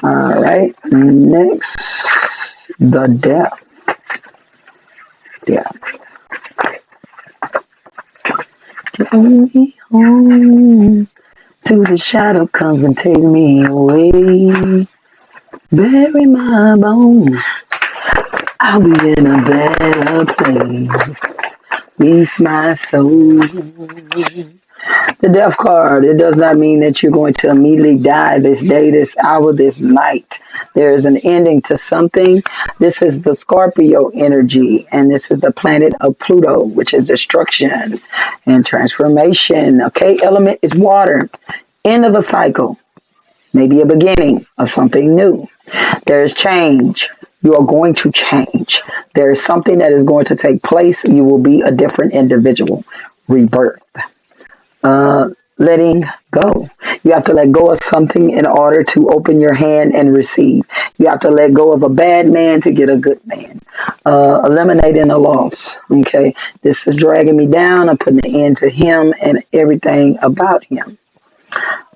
All right. Next, the death. Death. Take me home till the shadow comes and takes me away. Bury my bone. I'll be in a better place. Release my soul. The death card, it does not mean that you're going to immediately die this day, this hour, this night. There is an ending to something. This is the Scorpio energy, and this is the planet of Pluto, which is destruction and transformation. Okay, element is water. End of a cycle, maybe a beginning of something new. There is change. You are going to change. There is something that is going to take place. You will be a different individual. Rebirth. Uh, Letting go. You have to let go of something in order to open your hand and receive. You have to let go of a bad man to get a good man. Eliminating a loss. Okay. This is dragging me down. I'm putting an end to him and everything about him.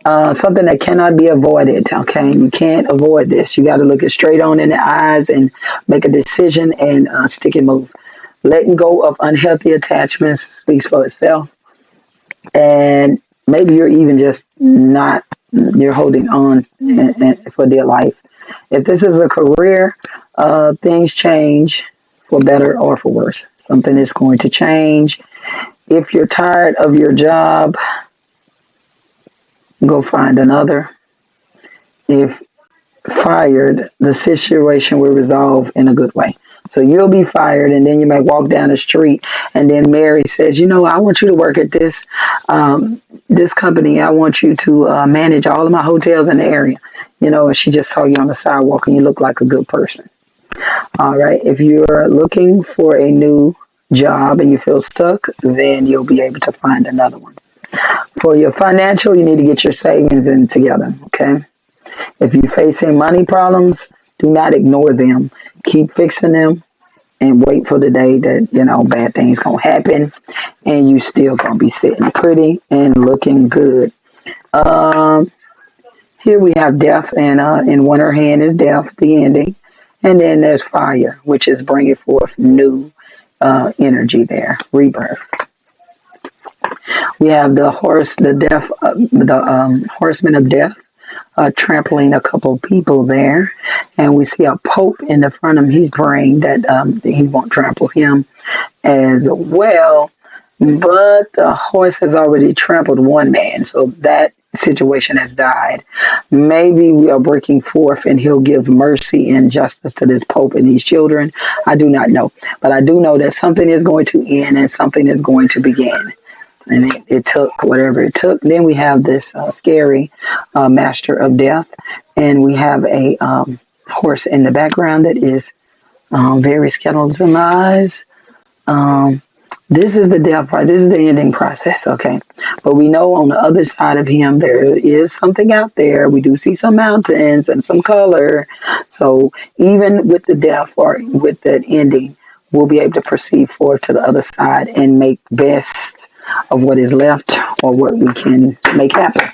Something that cannot be avoided. Okay, you can't avoid this. You got to look it straight on in the eyes and make a decision and stick and move. Letting go of unhealthy attachments speaks for itself, and maybe you're even just not. You're holding on for dear life. If this is a career, things change for better or for worse. Something is going to change. If you're tired of your job, go find another. If fired, the situation will resolve in a good way. So you'll be fired, and then you may walk down the street, and then Mary says, "You know, I want you to work at this company. I want you to manage all of my hotels in the area." You know, and she just saw you on the sidewalk, and you look like a good person. All right. If you're looking for a new job and you feel stuck, then you'll be able to find another one. For your financial, you need to get your savings in together. Okay. If you're facing money problems, do not ignore them. Keep fixing them and wait for the day that, bad things gonna happen and you still gonna be sitting pretty and looking good. Um, Here we have death, and in one her hand is death, the ending. And then there's fire, which is bringing forth new energy there, rebirth. We have the horse, the death, the horseman of death, trampling a couple of people there, and we see a pope in the front of him. He's praying that he won't trample him as well, but the horse has already trampled one man, so that situation has died. Maybe we are breaking forth, and he'll give mercy and justice to this pope and these children. I do not know, but I do know that something is going to end and something is going to begin, and it took whatever it took. Then we have this scary master of death, and we have a horse in the background that is very scandalized. Um, this is the death part. This is the ending process, okay? But we know on the other side of him there is something out there. We do see some mountains and some color. So even with the death or with the ending, we'll be able to proceed forward to the other side and make best of what is left or what we can make happen.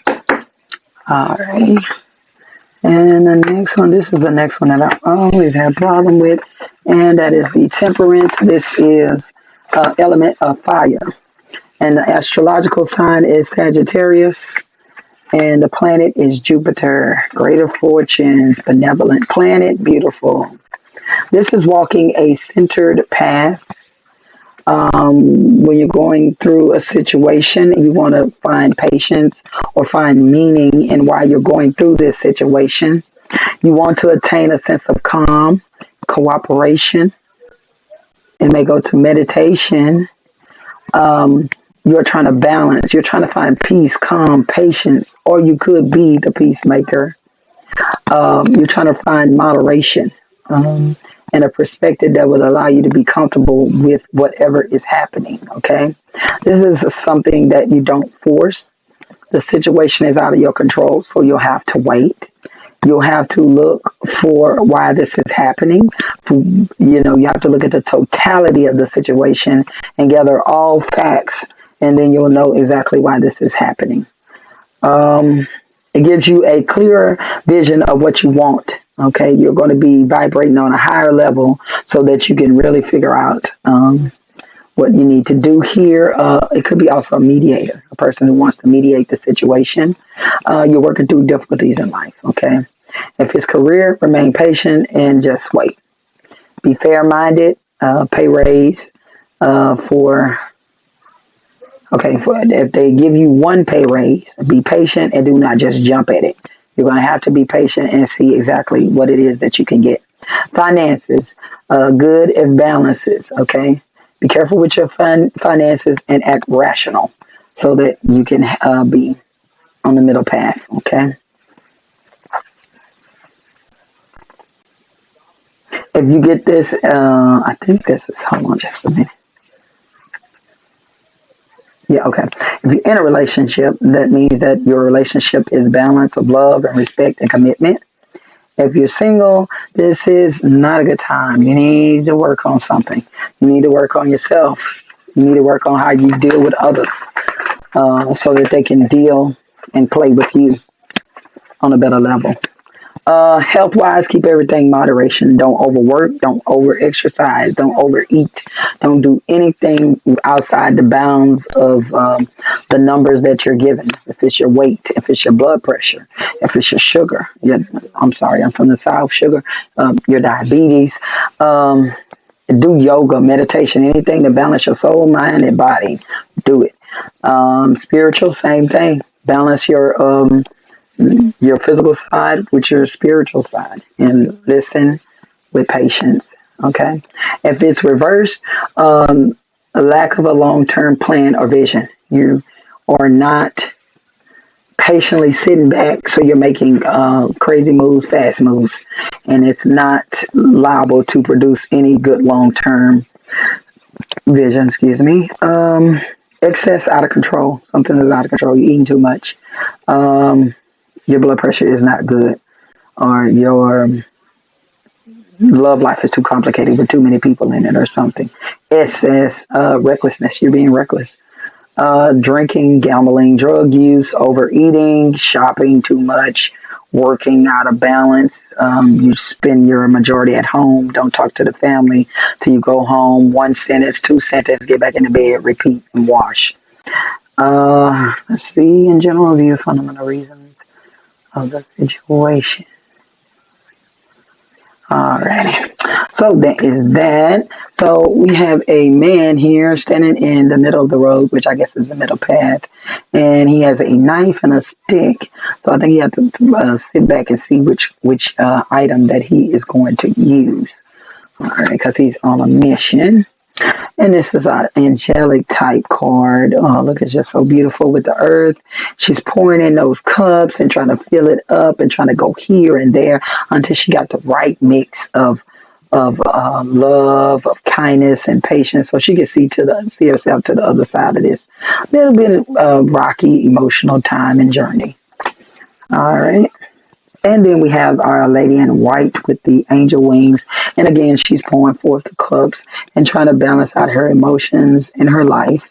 All right. And the next one, this is the next one that I always have problem with, and that is the temperance. This is element of fire. And the astrological sign is Sagittarius, and the planet is Jupiter. Greater fortunes, benevolent planet, beautiful. This is walking a centered path. When you're going through a situation, you want to find patience or find meaning in why you're going through this situation. You want to attain a sense of calm, cooperation. It may go to meditation. You're trying to balance. You're trying to find peace, calm, patience, or you could be the peacemaker. You're trying to find moderation. And a perspective that would allow you to be comfortable with whatever is happening. Okay, this is something that you don't force. The situation is out of your control, so you'll have to wait. You'll have to look for why this is happening. You have to look at the totality of the situation and gather all facts, and then you'll know exactly why this is happening. It gives you a clearer vision of what you want. Okay, you're going to be vibrating on a higher level so that you can really figure out what you need to do here. It could be also a mediator, a person who wants to mediate the situation. You're working through difficulties in life. Okay, if it's career, remain patient and just wait. Be fair-minded. Pay raise for. Okay, if they give you one pay raise, be patient and do not just jump at it. You're going to have to be patient and see exactly what it is that you can get. Finances, good if balances, okay? Be careful with your finances and act rational so that you can be on the middle path, okay? If you get this, I think this is, hold on just a minute. Yeah, okay. If you're in a relationship, that means that your relationship is balance of love and respect and commitment. If you're single, this is not a good time. You need to work on something. You need to work on yourself. You need to work on how you deal with others so that they can deal and play with you on a better level. Health wise, keep everything moderation. Don't overwork. Don't over exercise. Don't overeat. Don't do anything outside the bounds of the numbers that you're given. If it's your weight, if it's your blood pressure, if it's your sugar. I'm sorry, I'm from the South. Sugar, your diabetes. Do yoga, meditation, anything to balance your soul, mind, and body. Do it. Spiritual, same thing. Balance your physical side with your spiritual side and listen with patience. Okay. If it's reversed, a lack of a long term plan or vision. You are not patiently sitting back, so you're making crazy moves, fast moves, and it's not liable to produce any good long term vision. Excuse me. Excess out of control. Something is out of control. You're eating too much. Um, your blood pressure is not good, or your love life is too complicated with too many people in it, or something. It says recklessness. You're being reckless. Drinking, gambling, drug use, overeating, shopping too much, working out of balance. You spend your majority at home. Don't talk to the family till you go home. One sentence, two sentences, get back in the bed, repeat, and wash. Let's see. In general, view fundamental reasons of the situation. Alrighty. So that is that. So we have a man here standing in the middle of the road, which I guess is the middle path, and he has a knife and a stick. So I think he has to sit back and see which item that he is going to use. All right, because he's on a mission. And this is an angelic type card. Oh, look, it's just so beautiful with the earth. She's pouring in those cups and trying to fill it up and trying to go here and there until she got the right mix of love, of kindness, and patience, so she can see herself to the other side of this little bit rocky, emotional time and journey. All right. And then we have Our Lady in White with the angel wings. And again, she's pouring forth the cups and trying to balance out her emotions in her life.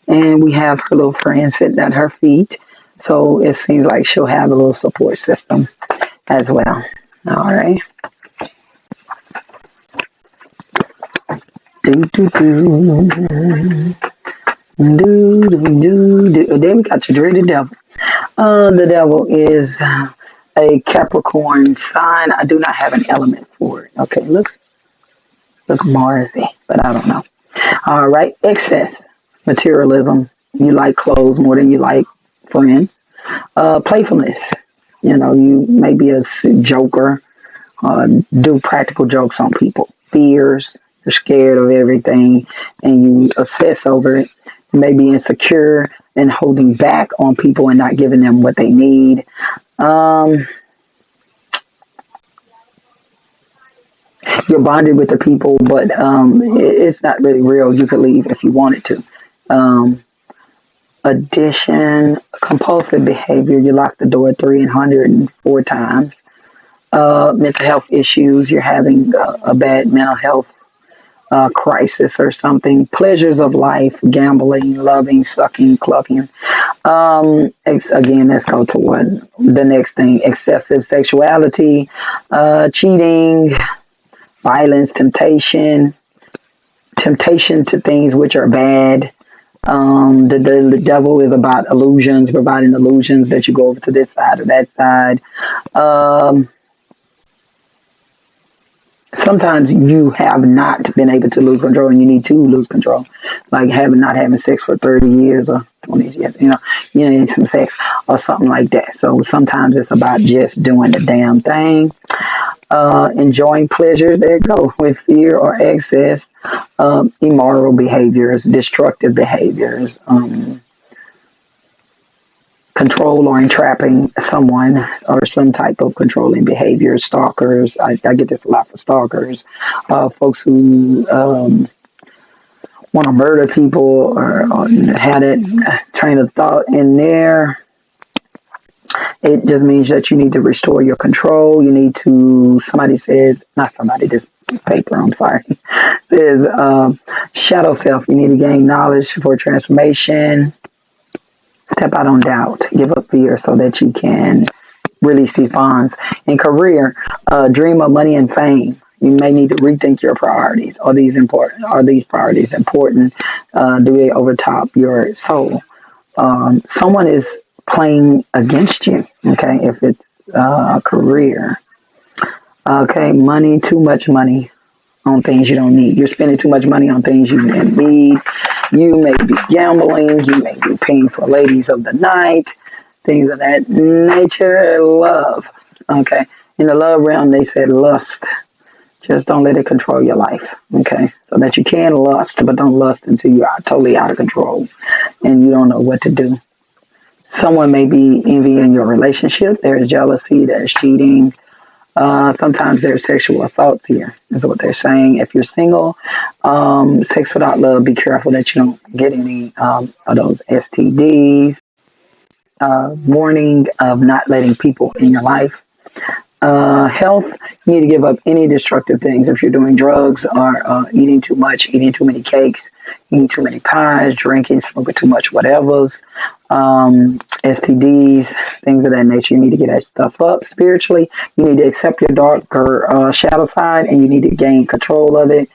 And we have her little friend sitting at her feet. So it seems like she'll have a little support system as well. All right. Do, do, do. Do, do, do, do. Then we got your dreaded devil. The devil is a Capricorn sign. I do not have an element for it. Okay, look Marsy, but I don't know. All right, excess materialism. You like clothes more than you like friends. Playfulness. You know, you may be a joker, do practical jokes on people. Fears. You're scared of everything, and you obsess over it. You may be insecure and holding back on people and not giving them what they need. Um, you're bonded with the people, but it's not really real. You could leave if you wanted to. Um, Addition, compulsive behavior. You lock the door 304 times. Mental health issues. You're having a bad mental health crisis or something. Pleasures of life, gambling, loving, sucking, clucking. Again, let's go to what the next thing: excessive sexuality, cheating, violence, temptation to things which are bad. The devil is about illusions, providing illusions that you go over to this side or that side. Um, Sometimes you have not been able to lose control and you need to lose control, like having not having sex for 30 years or 20 years. you need some sex or something like that. So sometimes it's about just doing the damn thing. Enjoying pleasures that go with fear or excess, immoral behaviors, destructive behaviors, control or entrapping someone or some type of controlling behavior, stalkers. I get this a lot for stalkers, folks who want to murder people or had that train of thought in there. It just means that you need to restore your control. You need to, somebody says, not somebody, this paper, I'm sorry, says shadow self. You need to gain knowledge for transformation. Step out on doubt. Give up fear so that you can release these bonds. In career, dream of money and fame. You may need to rethink your priorities. Are these important? Are these priorities important? Do they overtop your soul? Someone is playing against you. Okay, if it's a career. Okay, money, too much money on things you don't need. You're spending too much money on things you didn't need. You may be gambling. You may be paying for ladies of the night, things of that nature. Love. Okay, in the love realm, they said lust. Just don't let it control your life. Okay, so that you can lust, but don't lust until you are totally out of control and you don't know what to do. Someone may be envying your relationship. There's jealousy, there's cheating. Sometimes there's sexual assaults here, is what they're saying. If you're single, sex without love, be careful that you don't get any of those STDs. Warning of not letting people in your life. Health, you need to give up any destructive things. If you're doing drugs or eating too much, eating too many cakes, eating too many pies, drinking, smoking too much whatevers, STDs, things of that nature, you need to get that stuff up. Spiritually, you need to accept your darker shadow side and you need to gain control of it.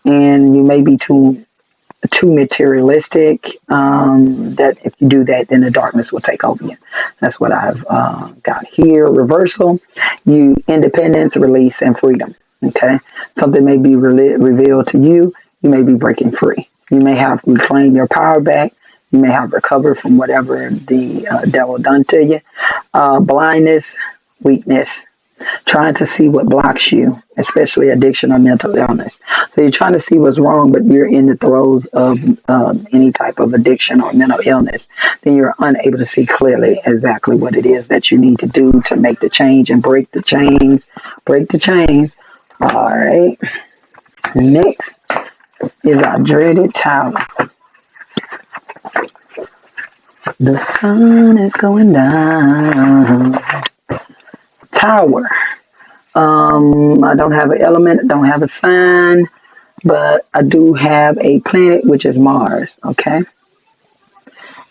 And you may be too materialistic, that if you do that, then the darkness will take over you. That's what I've got here. Reversal, you independence, release, and freedom. Okay, something may be revealed to you. You may be breaking free. You may have reclaimed your power back. You may have recovered from whatever the devil done to you. Blindness, weakness, trying to see what blocks you, especially addiction or mental illness. So you're trying to see what's wrong, but you're in the throes of any type of addiction or mental illness. Then you're unable to see clearly exactly what it is that you need to do to make the change and break the chains. Break the chains. All right. Next is our dreaded tower. The sun is going down. Tower. I don't have an element, I don't have a sign, but I do have a planet, which is Mars. Okay.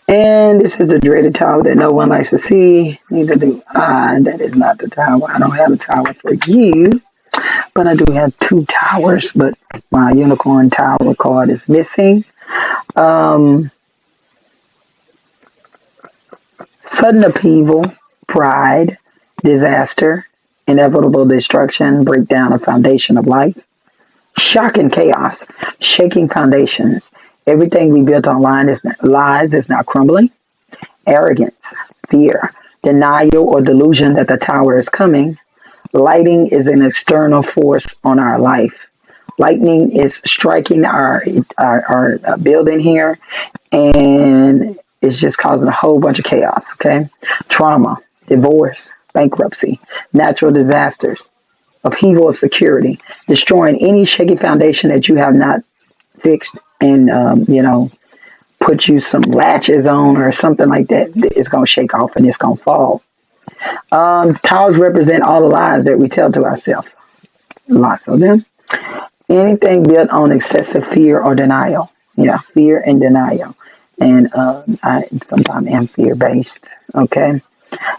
And this is the dreaded tower that no one likes to see. Neither do I. That is not the tower. I don't have a tower for you, but I do have two towers, but my unicorn tower card is missing. Sudden upheaval, pride, disaster, inevitable destruction, breakdown of foundation of life, shock and chaos, shaking foundations. Everything we built on lies is now crumbling. Arrogance, fear, denial or delusion that the tower is coming. Lighting is an external force on our life. Lightning is striking our building here, and it's just causing a whole bunch of chaos. Okay, trauma, divorce, bankruptcy, natural disasters, upheaval of security, destroying any shaky foundation that you have not fixed and, put you some latches on or something like that. It's going to shake off and it's going to fall. Towers represent all the lies that we tell to ourselves. Lots of them. Anything built on excessive fear or denial. Yeah, fear and denial. And I sometimes am fear-based. Okay.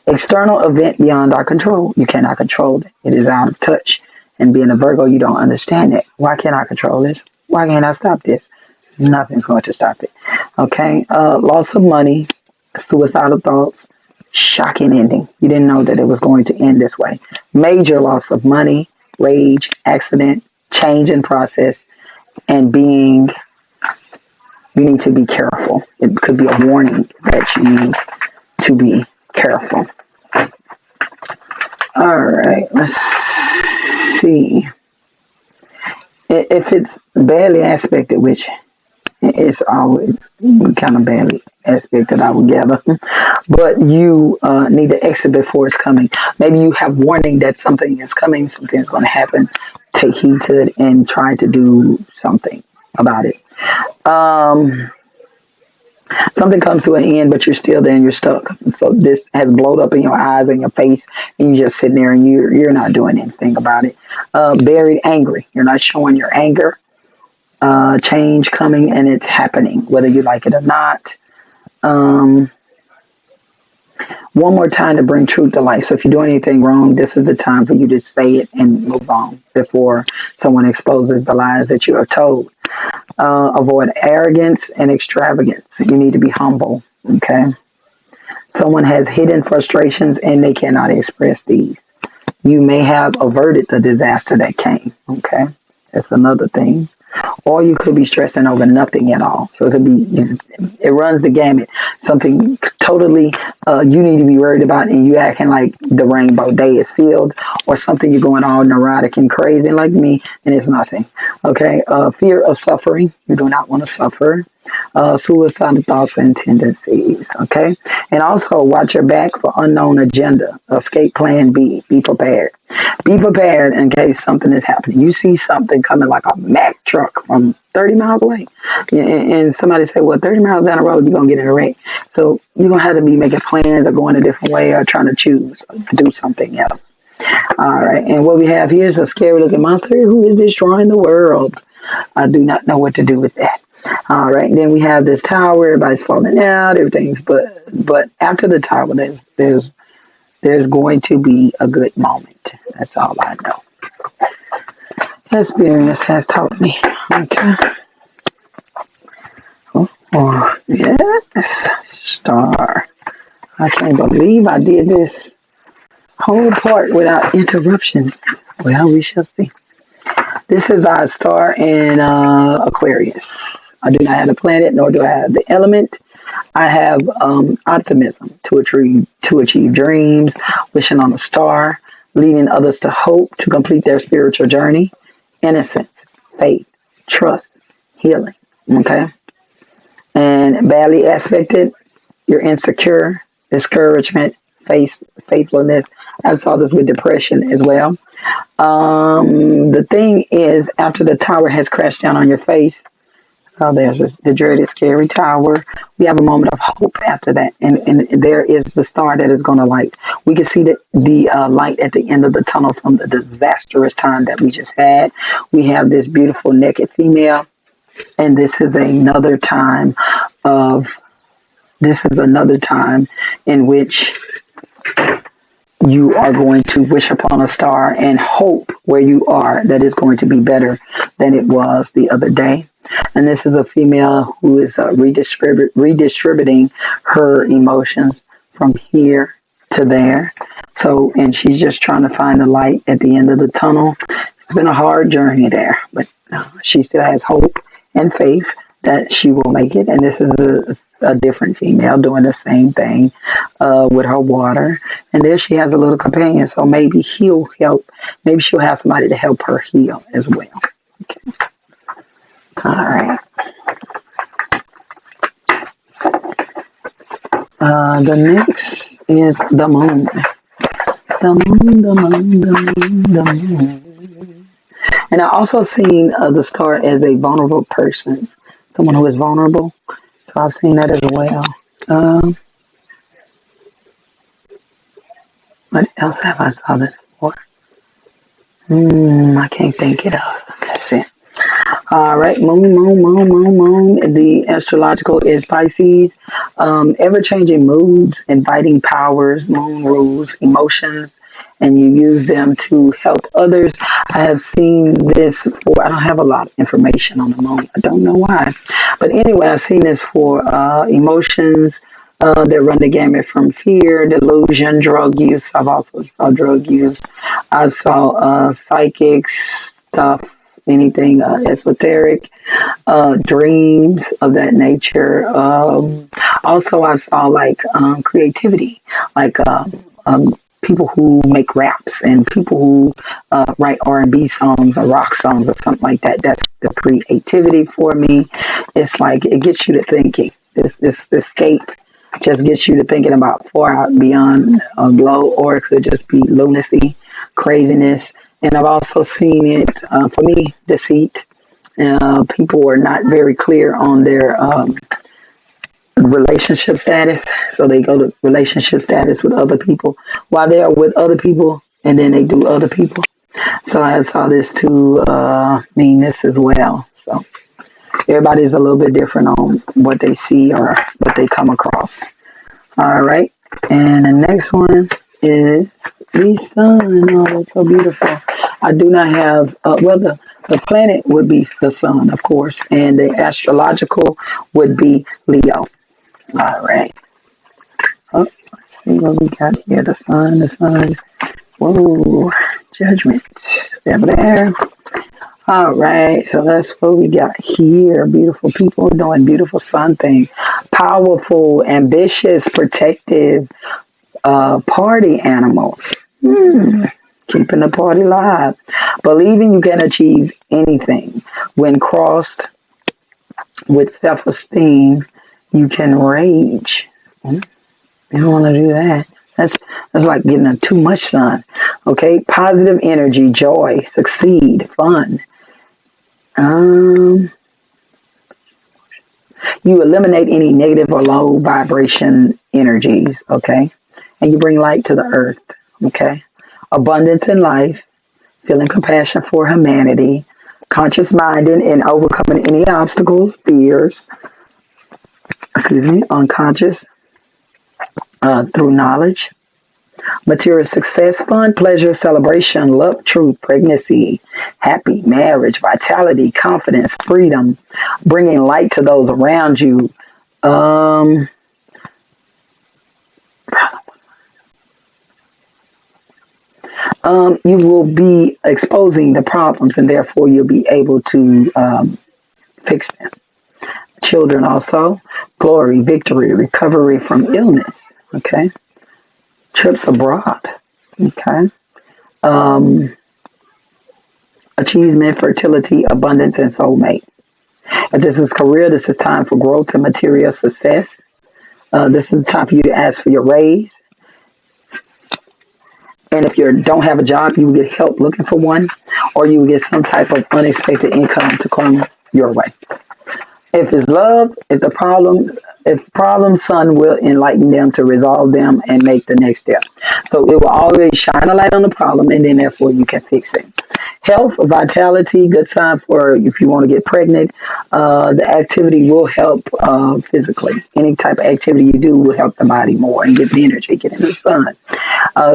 External event beyond our control. You cannot control it. It is out of touch. And being a Virgo, you don't understand it. Why can't I control this? Why can't I stop this? Nothing's going to stop it. Okay. Loss of money, suicidal thoughts, shocking ending. You didn't know that it was going to end this way. Major loss of money, rage, accident, change in process, and you need to be careful. It could be a warning that you need to be careful. All right, let's see. If it's badly aspected, which it's always kind of badly aspected, I would gather, but you need to exit before it's coming. Maybe you have warning that something is coming, something is going to happen. Take heed to it and try to do something about it. Um, Something comes to an end, but you're still there and you're stuck. So this has blowed up in your eyes and your face, and you're just sitting there and you're not doing anything about it. Buried angry. You're not showing your anger. Change coming and it's happening, whether you like it or not. Um, One more time to bring truth to light. So if you're doing anything wrong, this is the time for you to say it and move on before someone exposes the lies that you are told. Avoid arrogance and extravagance. You need to be humble. Okay. Someone has hidden frustrations and they cannot express these. You may have averted the disaster that came. Okay. That's another thing. Or you could be stressing over nothing at all. So it could be, it runs the gamut. Something totally you need to be worried about, and you acting like the rainbow day is filled, or something you're going all neurotic and crazy like me, and it's nothing. Okay, fear of suffering. You do not want to suffer. Suicidal thoughts and tendencies. Okay, and also watch your back for unknown agenda. Escape plan B. Be prepared. Be prepared in case something is happening. You see something coming like a Mack truck from 30 miles away. And somebody say, well, 30 miles down the road, you're going to get in a wreck. So you're going to have to be making plans or going a different way or trying to choose to do something else. All right. And what we have here is a scary looking monster who is destroying the world. I do not know what to do with that. All right. Then we have this tower. Everybody's falling out. Everything's but after the tower, there's going to be a good moment. That's all I know. Experience has taught me. Okay. Oh, yes. Star. I can't believe I did this whole part without interruptions. Well, we shall see. This is our star in Aquarius. I do not have the planet, nor do I have the element. I have optimism to achieve dreams, wishing on a star, leading others to hope to complete their spiritual journey, innocence, faith, trust, healing. Okay, and badly aspected, you're insecure, discouragement, faithfulness. I saw this with depression as well. The thing is, after the tower has crashed down on your face, there's the dreaded scary tower. We have a moment of hope after that, and there is the star that is going to light. We can see the light at the end of the tunnel from the disastrous time that we just had. We have this beautiful naked female, and of this is another time in which you are going to wish upon a star and hope where you are that it's going to be better than it was the other day. And this is a female who is redistributing her emotions from here to there. So, and she's just trying to find the light at the end of the tunnel. It's been a hard journey there, but she still has hope and faith that she will make it. And this is a different female doing the same thing with her water. And there she has a little companion. So maybe he'll help. Maybe she'll have somebody to help her heal as well. Okay. All right. The next is the moon. The moon, the moon, the moon, the moon. And I also seen the star as a vulnerable person, someone who is vulnerable. So I've seen that as well. What else have I saw this for? I can't think it up. That's it. All right, moon, moon, moon, moon, moon. The astrological is Pisces. Ever-changing moods, inviting powers, moon rules, emotions, and you use them to help others. I have seen this for, I don't have a lot of information on the moon. I don't know why. But anyway, I've seen this for emotions that run the gamut from fear, delusion, drug use. I've also saw drug use. I saw psychic stuff anything esoteric, dreams of that nature. Also, I saw like creativity, like people who make raps and people who write R&B songs or rock songs or something like that. That's the creativity for me. It's like it gets you to thinking. This escape just gets you to thinking about far out beyond a blow, or it could just be lunacy, craziness. And I've also seen it, for me, deceit. People are not very clear on their relationship status, so they go to relationship status with other people while they are with other people, and then they do other people. So I saw this to mean this as well. So everybody's a little bit different on what they see or what they come across. All right. And the next one is the sun. Oh, that's so beautiful. I do not have, the planet would be the sun, of course, and the astrological would be Leo. All right. Oh, let's see what we got here. The sun, the sun. Whoa, judgment. There. All right, so that's what we got here. Beautiful people doing beautiful sun things. Powerful, ambitious, protective party animals. Keeping the party alive. Believing you can achieve anything. When crossed with self-esteem, you can rage. You don't want to do that. That's like getting too much sun. Okay, positive energy, joy, succeed, fun. You eliminate any negative or low vibration energies, okay? And you bring light to the earth, okay? Abundance in life, feeling compassion for humanity, conscious minded and overcoming any obstacles, fears, unconscious, through knowledge. Material success, fun, pleasure, celebration, love, truth, pregnancy, happy, marriage, vitality, confidence, freedom, bringing light to those around you. You will be exposing the problems and therefore you'll be able to fix them. Children also, glory, victory, recovery from illness. Okay. Trips abroad. Okay. Um, Achievement, fertility, abundance, and soulmate. If this is career, this is time for growth and material success. This is the time for you to ask for your raise. And if you don't have a job, you will get help looking for one, or you will get some type of unexpected income to come your way. If it's love, if problems, sun will enlighten them to resolve them and make the next step. So it will always shine a light on the problem, and then therefore you can fix it. Health, vitality, good sign for if you want to get pregnant. The activity will help physically. Any type of activity you do will help the body more and get the energy, get in the sun.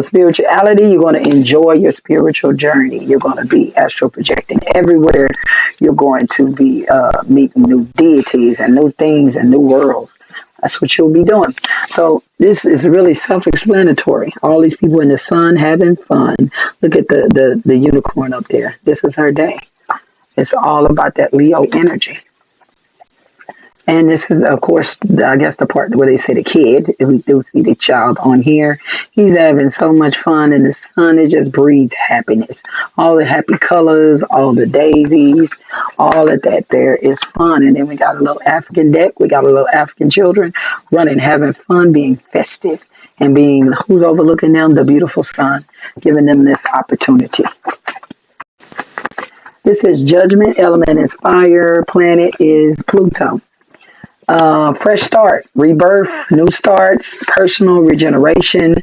Spirituality, you're going to enjoy your spiritual journey. You're going to be astral projecting everywhere. You're going to be meeting new deities and new things and new worlds. That's what you'll be doing. So this is really self-explanatory. All these people in the sun having fun. Look at the unicorn up there. This is her day. It's all about that Leo energy. And this is, of course, I guess the part where they say the kid. If we do see the child on here, he's having so much fun, and the sun, it just breeds happiness. All the happy colors, all the daisies, all of that there is fun. And then we got a little African deck. We got a little African children running, having fun, being festive, and being who's overlooking them, the beautiful sun, giving them this opportunity. This is judgment. Element is fire. Planet is Pluto. Fresh start, rebirth, new starts, personal regeneration,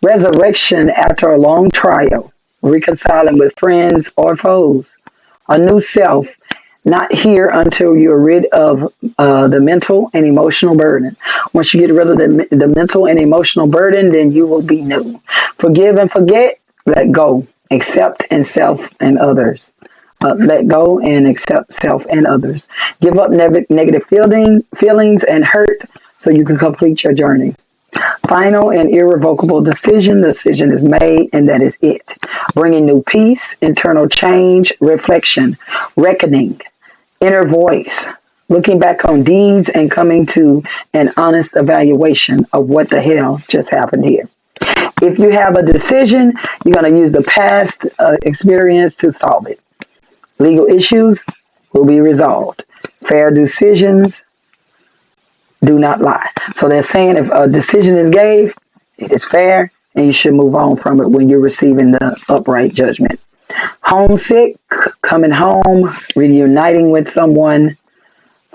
resurrection after a long trial, reconciling with friends or foes, a new self, not here until you're rid of the mental and emotional burden. Once you get rid of the mental and emotional burden, then you will be new. Forgive and forget, let go, accept and self and others. Let go and accept self and others. Give up negative feelings and hurt so you can complete your journey. Final and irrevocable decision. Decision is made, and that is it. Bringing new peace, internal change, reflection, reckoning, inner voice, looking back on deeds and coming to an honest evaluation of what the hell just happened here. If you have a decision, you're going to use the past experience to solve it. Legal issues will be resolved. Fair decisions do not lie. So they're saying if a decision is gave, it is fair, and you should move on from it when you're receiving the upright judgment. Homesick, coming home, reuniting with someone,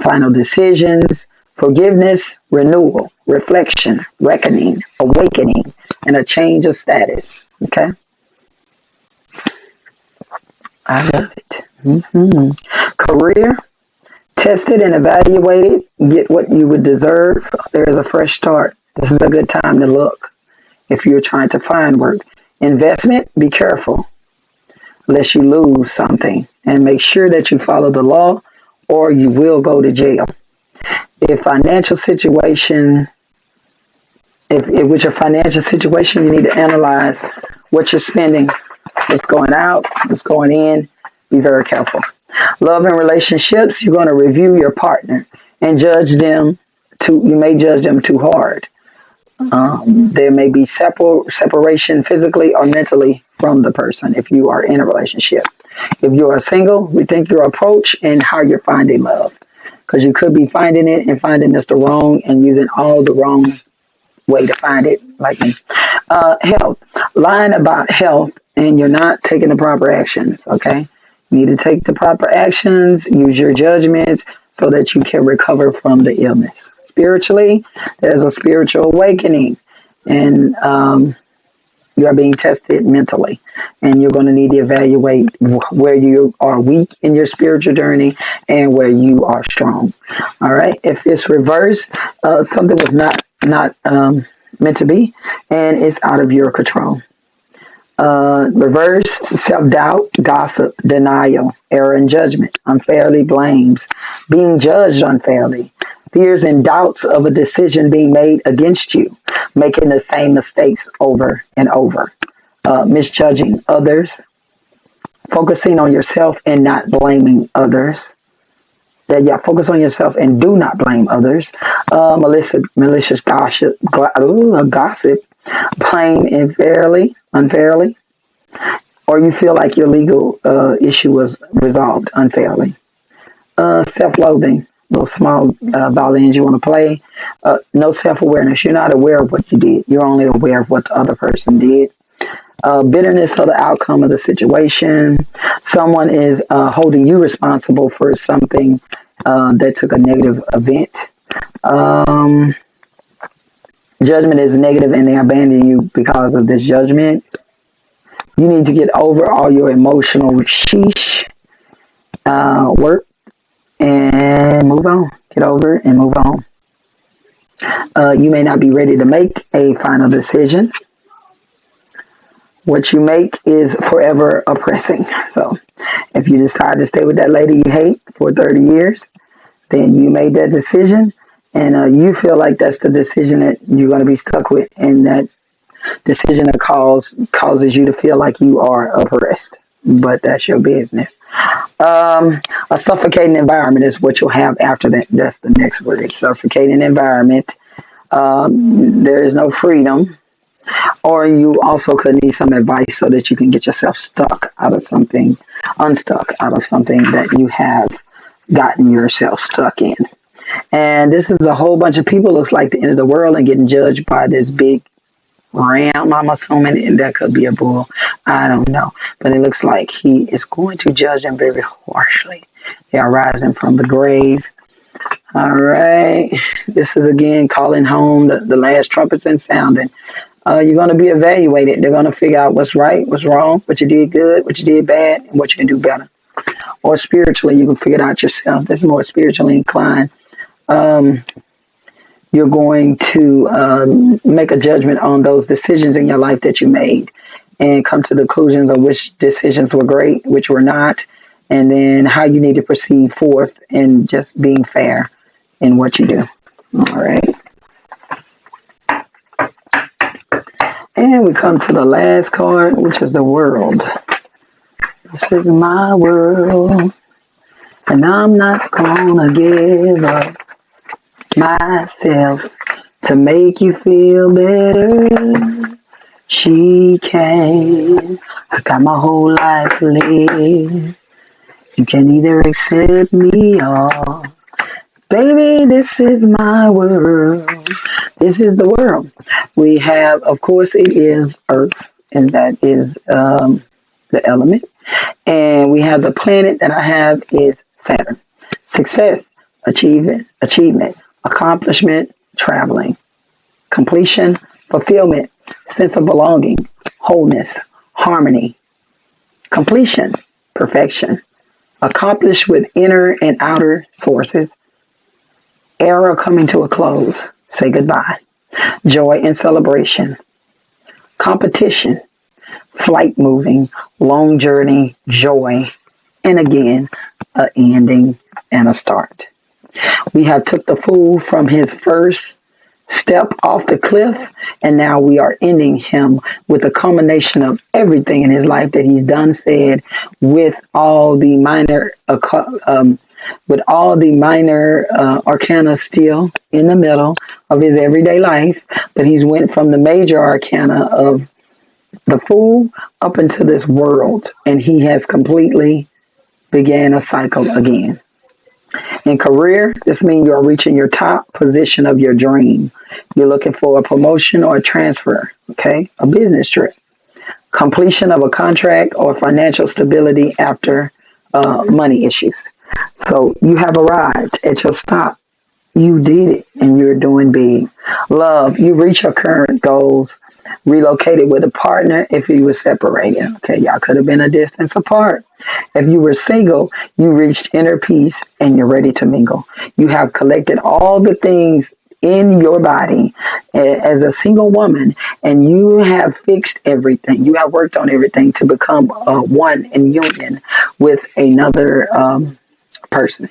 final decisions, forgiveness, renewal, reflection, reckoning, awakening, and a change of status. Okay? I love it. Career, tested and evaluated, get what you would deserve. There is a fresh start. This is a good time to look if you're trying to find work. Investment, be careful lest you lose something, and make sure that you follow the law or you will go to jail. If financial situation, if with your financial situation, you need to analyze what you're spending, what's going out, what's going in. Be very careful. Love and relationships, you're going to review your partner and judge them you may judge them too hard. There may be separation physically or mentally from the person if you are in a relationship. If you are single, rethink your approach and how you're finding love. Because you could be finding it and finding it's the wrong and using all the wrong way to find it, like me. Health, lying about health and you're not taking the proper actions, okay? You need to take the proper actions, use your judgments so that you can recover from the illness. Spiritually, there's a spiritual awakening, and you are being tested mentally, and you're going to need to evaluate where you are weak in your spiritual journey and where you are strong. All right. If it's reversed, something was not meant to be, and it's out of your control. Reverse, self-doubt, gossip, denial, error in judgment, unfairly blames, being judged unfairly, fears and doubts of a decision being made against you, making the same mistakes over and over, misjudging others, focusing on yourself and not blaming others. Focus on yourself and do not blame others. Malicious gossip, blame unfairly, or you feel like your legal issue was resolved unfairly. Self-loathing, those small violins you want to play. No self-awareness. You're not aware of what you did. You're only aware of what the other person did. Bitterness for the outcome of the situation. Someone is holding you responsible for something that took a negative event. Judgment is negative and they abandon you because of this judgment. You need to get over all your emotional sheesh work and move on. Get over it and move on. You may not be ready to make a final decision. What you make is forever oppressing. So if you decide to stay with that lady you hate for 30 years, then you made that decision and you feel like that's the decision that you're going to be stuck with, and that decision that causes you to feel like you are oppressed. But that's your business. A suffocating environment is what you'll have after that. That's the next word. Suffocating environment. There is no freedom. Or you also could need some advice so that you can get yourself unstuck out of something that you have gotten yourself stuck in. And this is a whole bunch of people. It's like the end of the world and getting judged by this big ram. I'm assuming that could be a bull. I don't know. But it looks like he is going to judge them very harshly. They are rising from the grave. All right. This is again calling home the last trumpets and sounding. You're going to be evaluated. They're going to figure out what's right, what's wrong, what you did good, what you did bad, and what you can do better. Or spiritually, you can figure it out yourself. This is more spiritually inclined. You're going to make a judgment on those decisions in your life that you made and come to the conclusions of which decisions were great, which were not, and then how you need to proceed forth and just being fair in what you do. All right. And we come to the last card, which is the world. This is my world, and I'm not gonna give up myself to make you feel better. She can. I got my whole life to live. You can either accept me or, baby, this is my world. This is the world. We have, of course, it is Earth, and that is the element. And we have the planet that I have is Saturn. Success, achievement, accomplishment, traveling, completion, fulfillment, sense of belonging, wholeness, harmony, completion, perfection, accomplished with inner and outer sources, era coming to a close, say goodbye, joy and celebration, competition, flight moving, long journey, joy, and again, a ending and a start. We have took the fool from his first step off the cliff, and now we are ending him with a culmination of everything in his life that he's done, said, with all the minor, arcana still in the middle of his everyday life. But he's went from the major arcana of the fool up into this world, and he has completely began a cycle again. In career, this means you are reaching your top position of your dream. You're looking for a promotion or a transfer, okay? A business trip. Completion of a contract or financial stability after money issues. So you have arrived at your stop. You did it and you're doing big. Love, you reach your current goals. Relocated with a partner if you were separated. Okay, y'all could have been a distance apart. If you were single, you reached inner peace and you're ready to mingle. You have collected all the things in your body as a single woman, and you have fixed everything. You have worked on everything to become one in union with another person.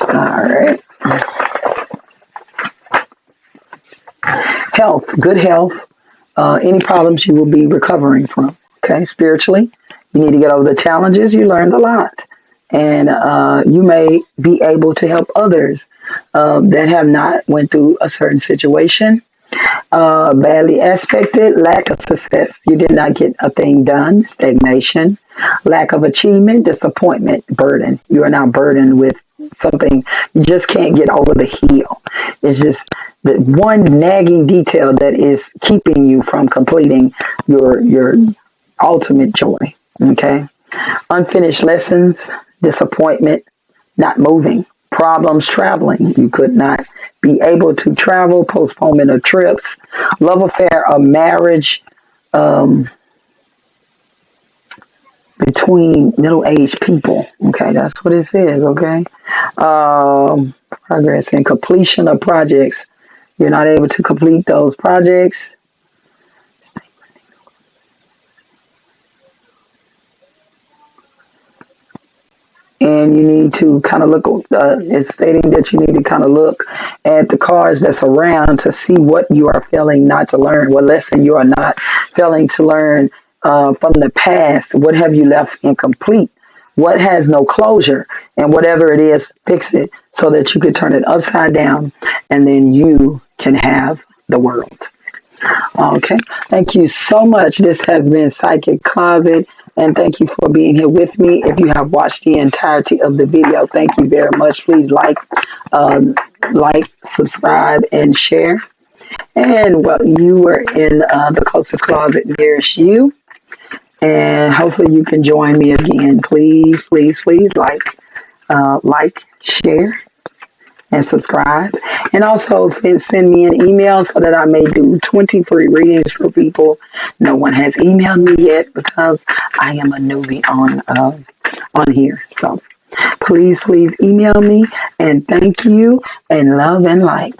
All right. Health, good health. Any problems you will be recovering from. Okay, spiritually, you need to get over the challenges. You learned a lot, and you may be able to help others that have not went through a certain situation. Badly aspected, lack of success. You did not get a thing done. Stagnation, lack of achievement, disappointment, burden. You are now burdened with something you just can't get over the heel. It's just the one nagging detail that is keeping you from completing your ultimate joy. Okay, unfinished lessons, disappointment, not moving, problems traveling. You could not be able to travel, postponement of trips, love affair or marriage between middle-aged people. Okay, that's what it says. Okay, progress and completion of projects. You're not able to complete those projects. And you need to kind of look, it's stating that you need to kind of look at the cards that's around to see what you are failing not to learn, what lesson you are not failing to learn from the past. What have you left incomplete? What has no closure? And whatever it is, fix it so that you can turn it upside down and then you can have the world. Okay. Thank you so much. This has been Psychic Closet, and thank you for being here with me. If you have watched the entirety of the video, thank you very much. Please um, subscribe, and share. And well, you were in the closest closet nearest you, and hopefully you can join me again. Please, please, please share, and subscribe. And also please send me an email so that I may do 20 free readings for people. No one has emailed me yet because I am a newbie on here. So please, please email me, and thank you, and love and light.